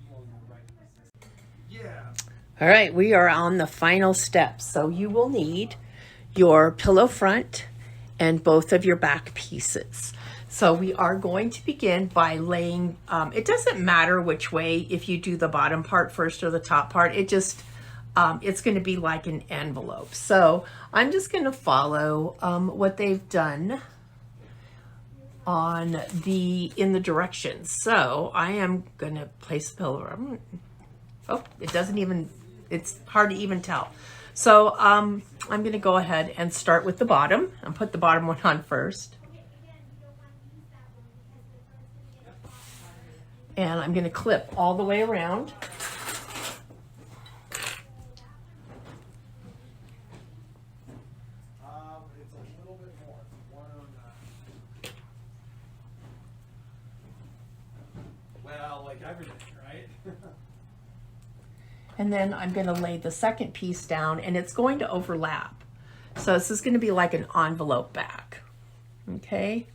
C: feeling the right resistance. Yeah.
A: All right, we are on the final step. So you will need your pillow front and both of your back pieces. So we are going to begin by laying, it doesn't matter which way, if you do the bottom part first or the top part, it just, it's going to be like an envelope. So I'm just going to follow what they've done in the directions. So I am going to place the pillow. Oh, it's hard to even tell. So I'm going to go ahead and start with the bottom and put the bottom one on first. And I'm going to clip all the way around.
C: It's a little bit more. One on well, like everything, right?
A: And then I'm going to lay the second piece down, and it's going to overlap. So this is going to be like an envelope back. Okay.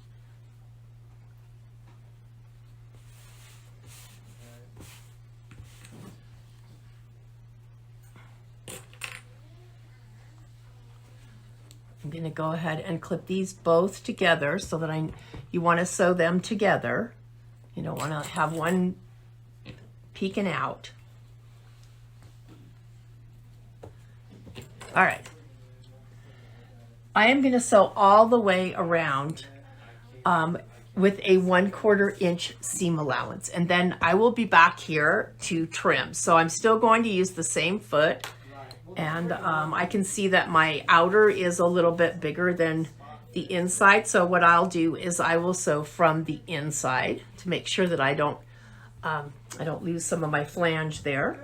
A: I'm going to go ahead and clip these both together so that you want to sew them together. You don't want to have one peeking out. All right. I am going to sew all the way around with a 1/4 inch seam allowance, and then I will be back here to trim. So I'm still going to use the same foot. And I can see that my outer is a little bit bigger than the inside. So what I'll do is I will sew from the inside to make sure that I don't I don't lose some of my flange there.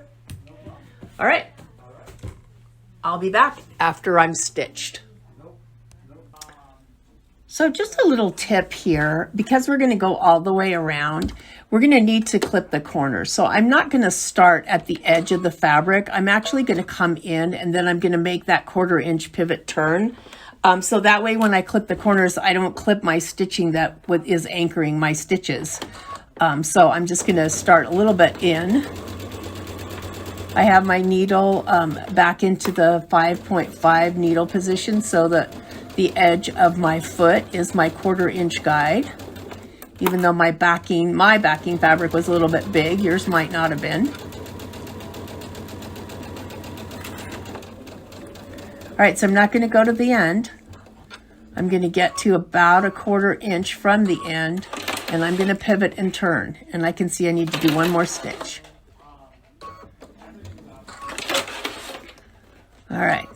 A: All right, I'll be back after I'm stitched. So just a little tip here, because we're going to go all the way around, we're going to need to clip the corners. So I'm not going to start at the edge of the fabric. I'm actually going to come in and then I'm going to make that 1/4 inch pivot turn. So that way when I clip the corners, I don't clip my stitching that is anchoring my stitches. So I'm just going to start a little bit in. I have my needle back into the 5.5 needle position so that the edge of my foot is my 1/4 inch guide. Even though my backing fabric was a little bit big, yours might not have been. All right, so I'm not going to go to the end. I'm going to get to about a 1/4 inch from the end, and I'm going to pivot and turn. And I can see I need to do one more stitch. All right.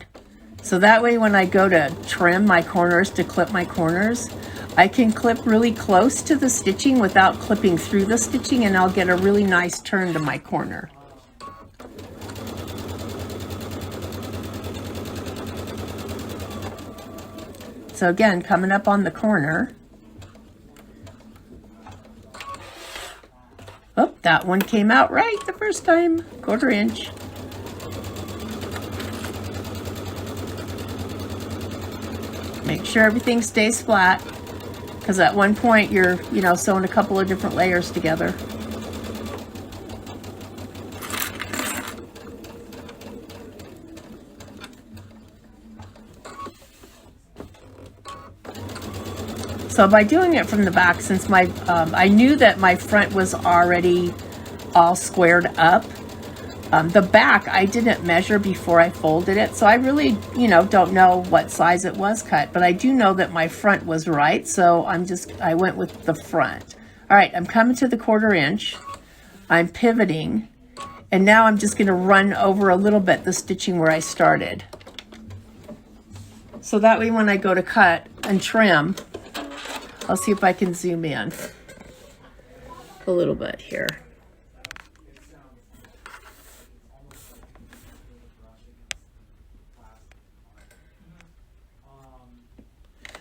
A: So that way when I go to trim my corners, to clip my corners, I can clip really close to the stitching without clipping through the stitching, and I'll get a really nice turn to my corner. So again, coming up on the corner. Oh, that one came out right the first time, 1/4 inch. Make sure everything stays flat, because at one point you're, sewing a couple of different layers together. So by doing it from the back, since I knew that my front was already all squared up, the back I didn't measure before I folded it, so I really, don't know what size it was cut, but I do know that my front was right, so I went with the front. All right, I'm coming to the 1/4 inch, I'm pivoting, and now I'm just gonna run over a little bit the stitching where I started. So that way when I go to cut and trim, I'll see if I can zoom in a little bit here.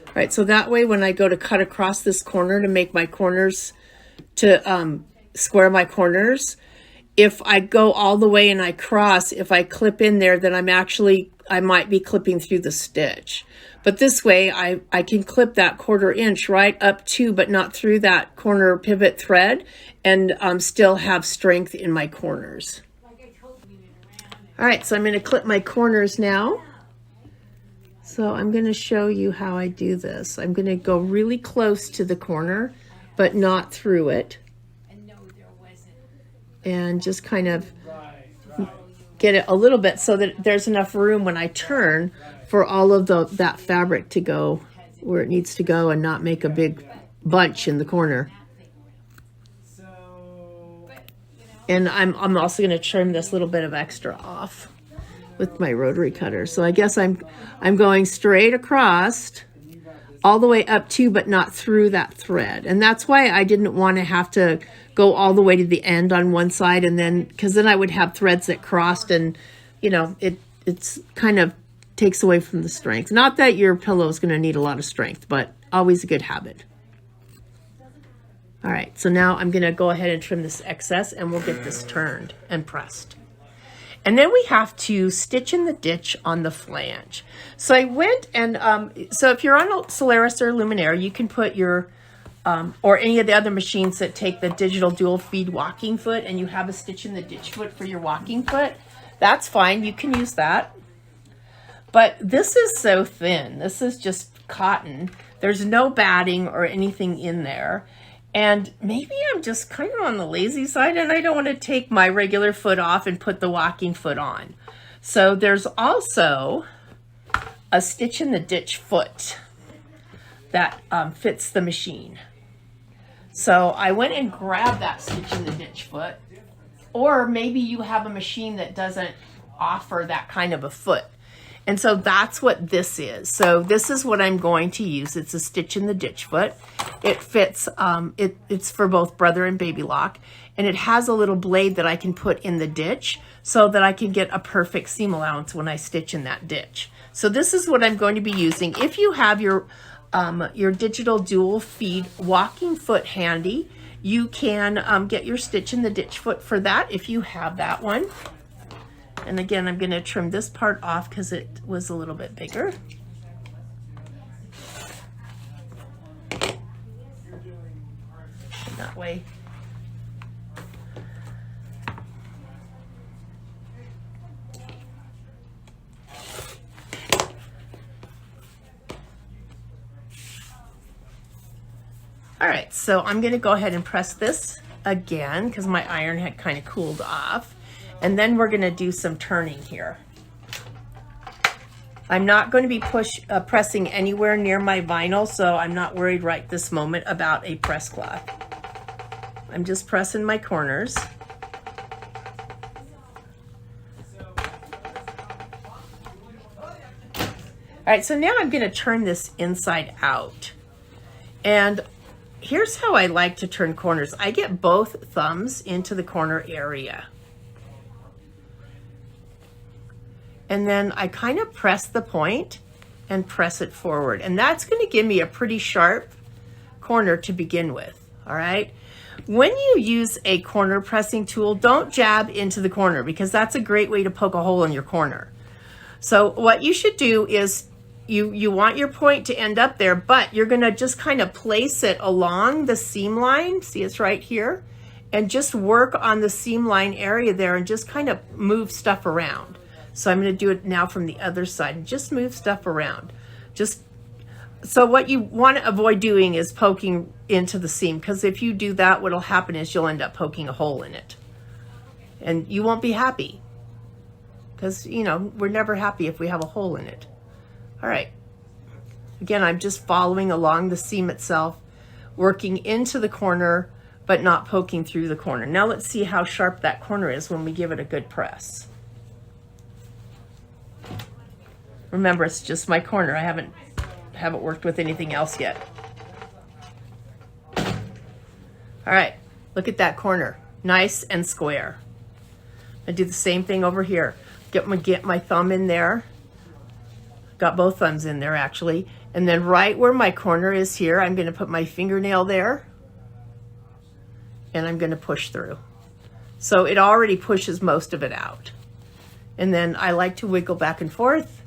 A: All right, so that way when I go to cut across this corner to make my corners, to square my corners, if I go all the way and I cross, if I clip in there, then I might be clipping through the stitch. But this way I can clip that 1/4 inch right up to, but not through that corner pivot thread, and still have strength in my corners. All right, so I'm going to clip my corners now. So I'm going to show you how I do this. I'm going to go really close to the corner, but not through it. And just kind of get it a little bit so that there's enough room when I turn for all of that fabric to go where it needs to go and not make a big bunch in the corner. And I'm also going to trim this little bit of extra off with my rotary cutter. So I guess I'm going straight across all the way up to, but not through that thread. And that's why I didn't want to have to go all the way to the end on one side, and then, because then I would have threads that crossed, and it's kind of takes away from the strength. Not that your pillow is going to need a lot of strength, but always a good habit. All right, so now I'm going to go ahead and trim this excess, and we'll get this turned and pressed. And then we have to stitch in the ditch on the flange. So I went and, so if you're on a Solaris or Luminaire, you can put your, or any of the other machines that take the digital dual feed walking foot, and you have a stitch in the ditch foot for your walking foot. That's fine, you can use that. But this is so thin. This is just cotton. There's no batting or anything in there. And maybe I'm just kind of on the lazy side, and I don't want to take my regular foot off and put the walking foot on. So there's also a stitch in the ditch foot that fits the machine. So I went and grabbed that stitch in the ditch foot, or maybe you have a machine that doesn't offer that kind of a foot. And so that's what this is. So this is what I'm going to use. It's a stitch in the ditch foot. It fits, it's for both brother and baby lock. And it has a little blade that I can put in the ditch so that I can get a perfect seam allowance when I stitch in that ditch. So this is what I'm going to be using. If you have your digital dual feed walking foot handy, you can get your stitch in the ditch foot for that if you have that one. And again, I'm going to trim this part off because it was a little bit bigger. That way. All right, so I'm going to go ahead and press this again because my iron had kind of cooled off. And then we're going to do some turning here. I'm not going to be pressing anywhere near my vinyl, so I'm not worried right this moment about a press cloth. I'm just pressing my corners. All right, so now I'm going to turn this inside out. And here's how I like to turn corners. I get both thumbs into the corner area. And then I kind of press the point and press it forward. And that's going to give me a pretty sharp corner to begin with, all right? When you use a corner pressing tool, don't jab into the corner because that's a great way to poke a hole in your corner. So what you should do is you want your point to end up there, but you're going to just kind of place it along the seam line. See, it's right here. And just work on the seam line area there and just kind of move stuff around. So I'm going to do it now from the other side and just move stuff around. So what you want to avoid doing is poking into the seam, because if you do that, what'll happen is you'll end up poking a hole in it. And you won't be happy because, you know, we're never happy if we have a hole in it. All right. Again, I'm just following along the seam itself, working into the corner, but not poking through the corner. Now let's see how sharp that corner is when we give it a good press. Remember, it's just my corner. I haven't worked with anything else yet. All right, look at that corner. Nice and square. I do the same thing over here. Get my thumb in there. Got both thumbs in there actually. And then right where my corner is here, I'm going to put my fingernail there. And I'm going to push through. So it already pushes most of it out. And then I like to wiggle back and forth.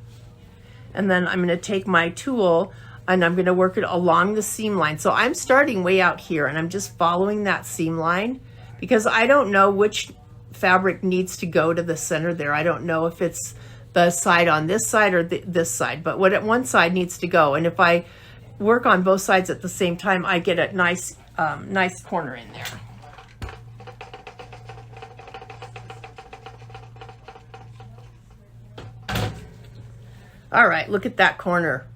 A: And then I'm going to take my tool and I'm going to work it along the seam line. So I'm starting way out here and I'm just following that seam line because I don't know which fabric needs to go to the center there. I don't know if it's the side on this side or this side, but one side needs to go. And if I work on both sides at the same time, I get a nice corner in there. All right, look at that corner.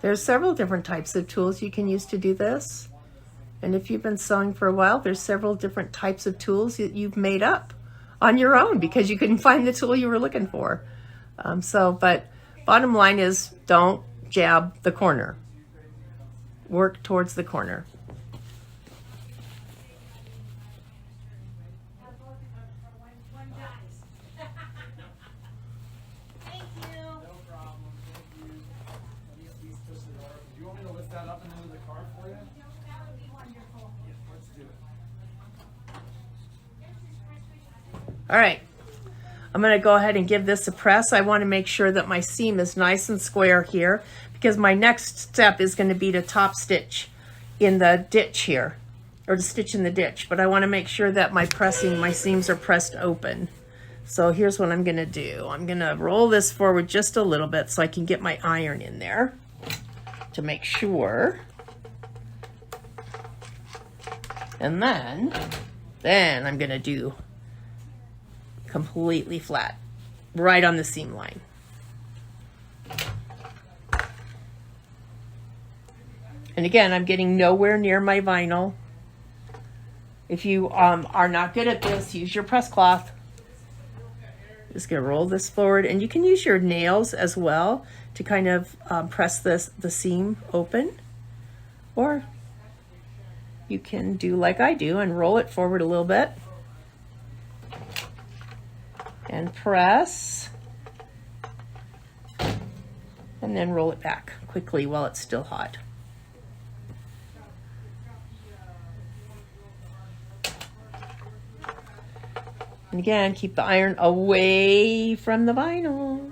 A: There's several different types of tools you can use to do this. And if you've been sewing for a while, there's several different types of tools that you've made up on your own because you couldn't find the tool you were looking for. But bottom line is don't jab the corner. Work towards the corner.
B: Thank you.
C: No problem. Thank you. Let me at least push the door. Do you want me to lift that up and into the car for you?
B: That would be wonderful.
C: Yeah, let's do it.
A: All right. I'm going to go ahead and give this a press. I want to make sure that my seam is nice and square here because my next step is going to be to top stitch in the ditch here, or to stitch in the ditch. But I want to make sure that my seams are pressed open. So here's what I'm going to do. I'm going to roll this forward just a little bit so I can get my iron in there to make sure. And then I'm going to do completely flat, right on the seam line. And again, I'm getting nowhere near my vinyl. If you are not good at this, use your press cloth. Just gonna roll this forward, and you can use your nails as well to kind of press the seam open, or you can do like I do and roll it forward a little bit and press, and then roll it back quickly while it's still hot. And again, keep the iron away from the vinyl.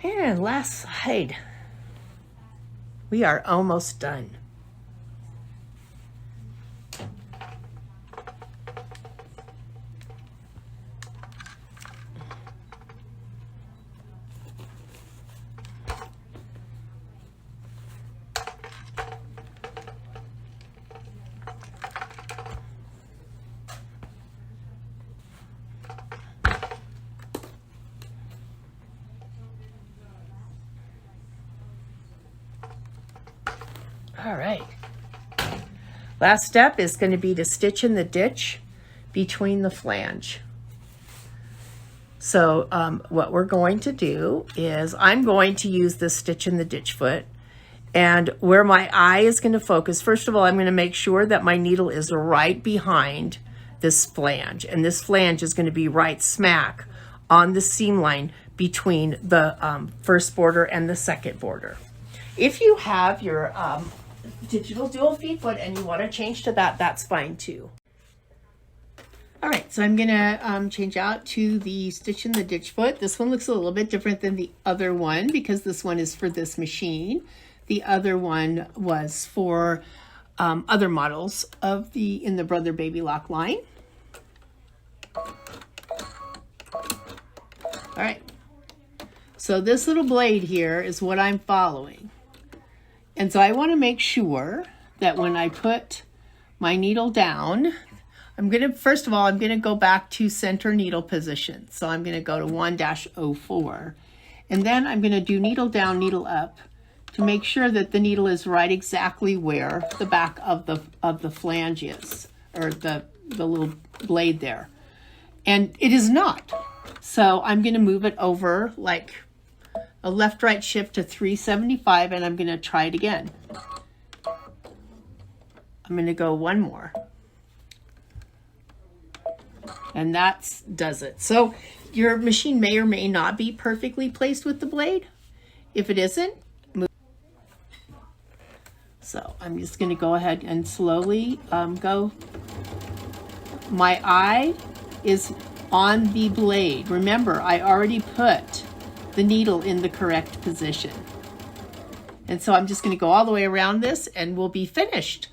A: And last side. We are almost done. All right. Last step is going to be to stitch in the ditch between the flange. So what we're going to do is I'm going to use this stitch in the ditch foot, and where my eye is going to focus, first of all, I'm going to make sure that my needle is right behind this flange, and this flange is going to be right smack on the seam line between the first border and the second border. If you have your digital dual feed foot and you want to change to that, that's fine too. All right, so I'm gonna change out to the stitch in the ditch foot. This one looks a little bit different than the other one because this one is for this machine. The other one was for other models of in the Brother Baby Lock line. All right, so this little blade here is what I'm following. And so I want to make sure that when I put my needle down, first of all, I'm going to go back to center needle position. So I'm going to go to 1-04. And then I'm going to do needle down, needle up to make sure that the needle is right exactly where the back of the flange is, or the little blade there. And it is not. So I'm going to move it over like a left-right shift to 375, and I'm going to try it again. I'm going to go one more. And that does it. So your machine may or may not be perfectly placed with the blade. If it isn't, move. So I'm just going to go ahead and slowly go. My eye is on the blade. Remember, I already put the needle in the correct position. And so I'm just going to go all the way around this and we'll be finished.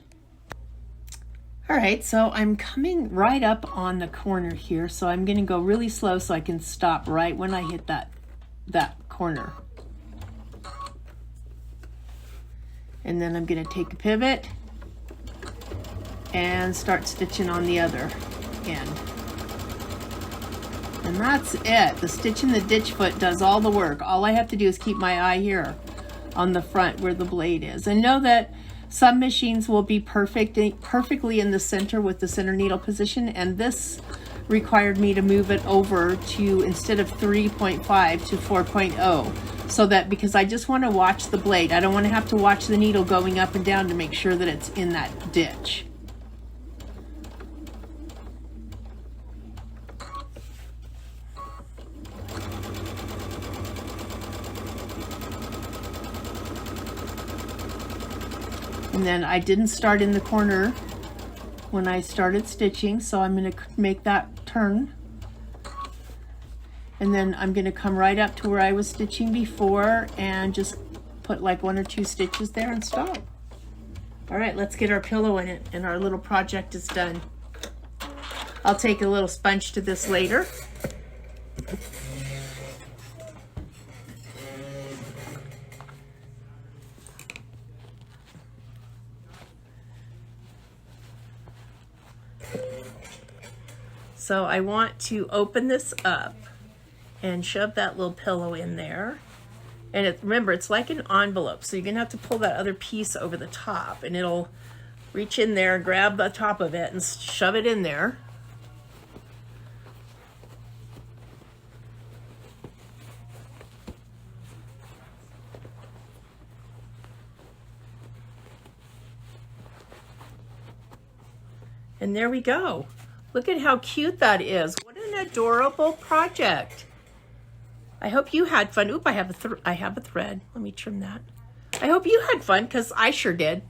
A: All right, so I'm coming right up on the corner here, so I'm going to go really slow so I can stop right when I hit that corner. And then I'm going to take a pivot and start stitching on the other end. And that's it. The stitch in the ditch foot does all the work. All I have to do is keep my eye here on the front where the blade is. And know that some machines will be perfectly in the center with the center needle position, and this required me to move it over to, instead of 3.5 to 4.0. So that, because I just want to watch the blade. I don't want to have to watch the needle going up and down to make sure that it's in that ditch. And then I didn't start in the corner when I started stitching, so I'm going to make that turn. And then I'm going to come right up to where I was stitching before and just put like 1 or 2 stitches there and stop. All right, let's get our pillow in it, and our little project is done. I'll take a little sponge to this later. So I want to open this up and shove that little pillow in there. And remember, it's like an envelope, so you're gonna have to pull that other piece over the top, and it'll reach in there, grab the top of it, and shove it in there. And there we go. Look at how cute that is. What an adorable project. I hope you had fun. Oop, I have a thread. Let me trim that. I hope you had fun, because I sure did.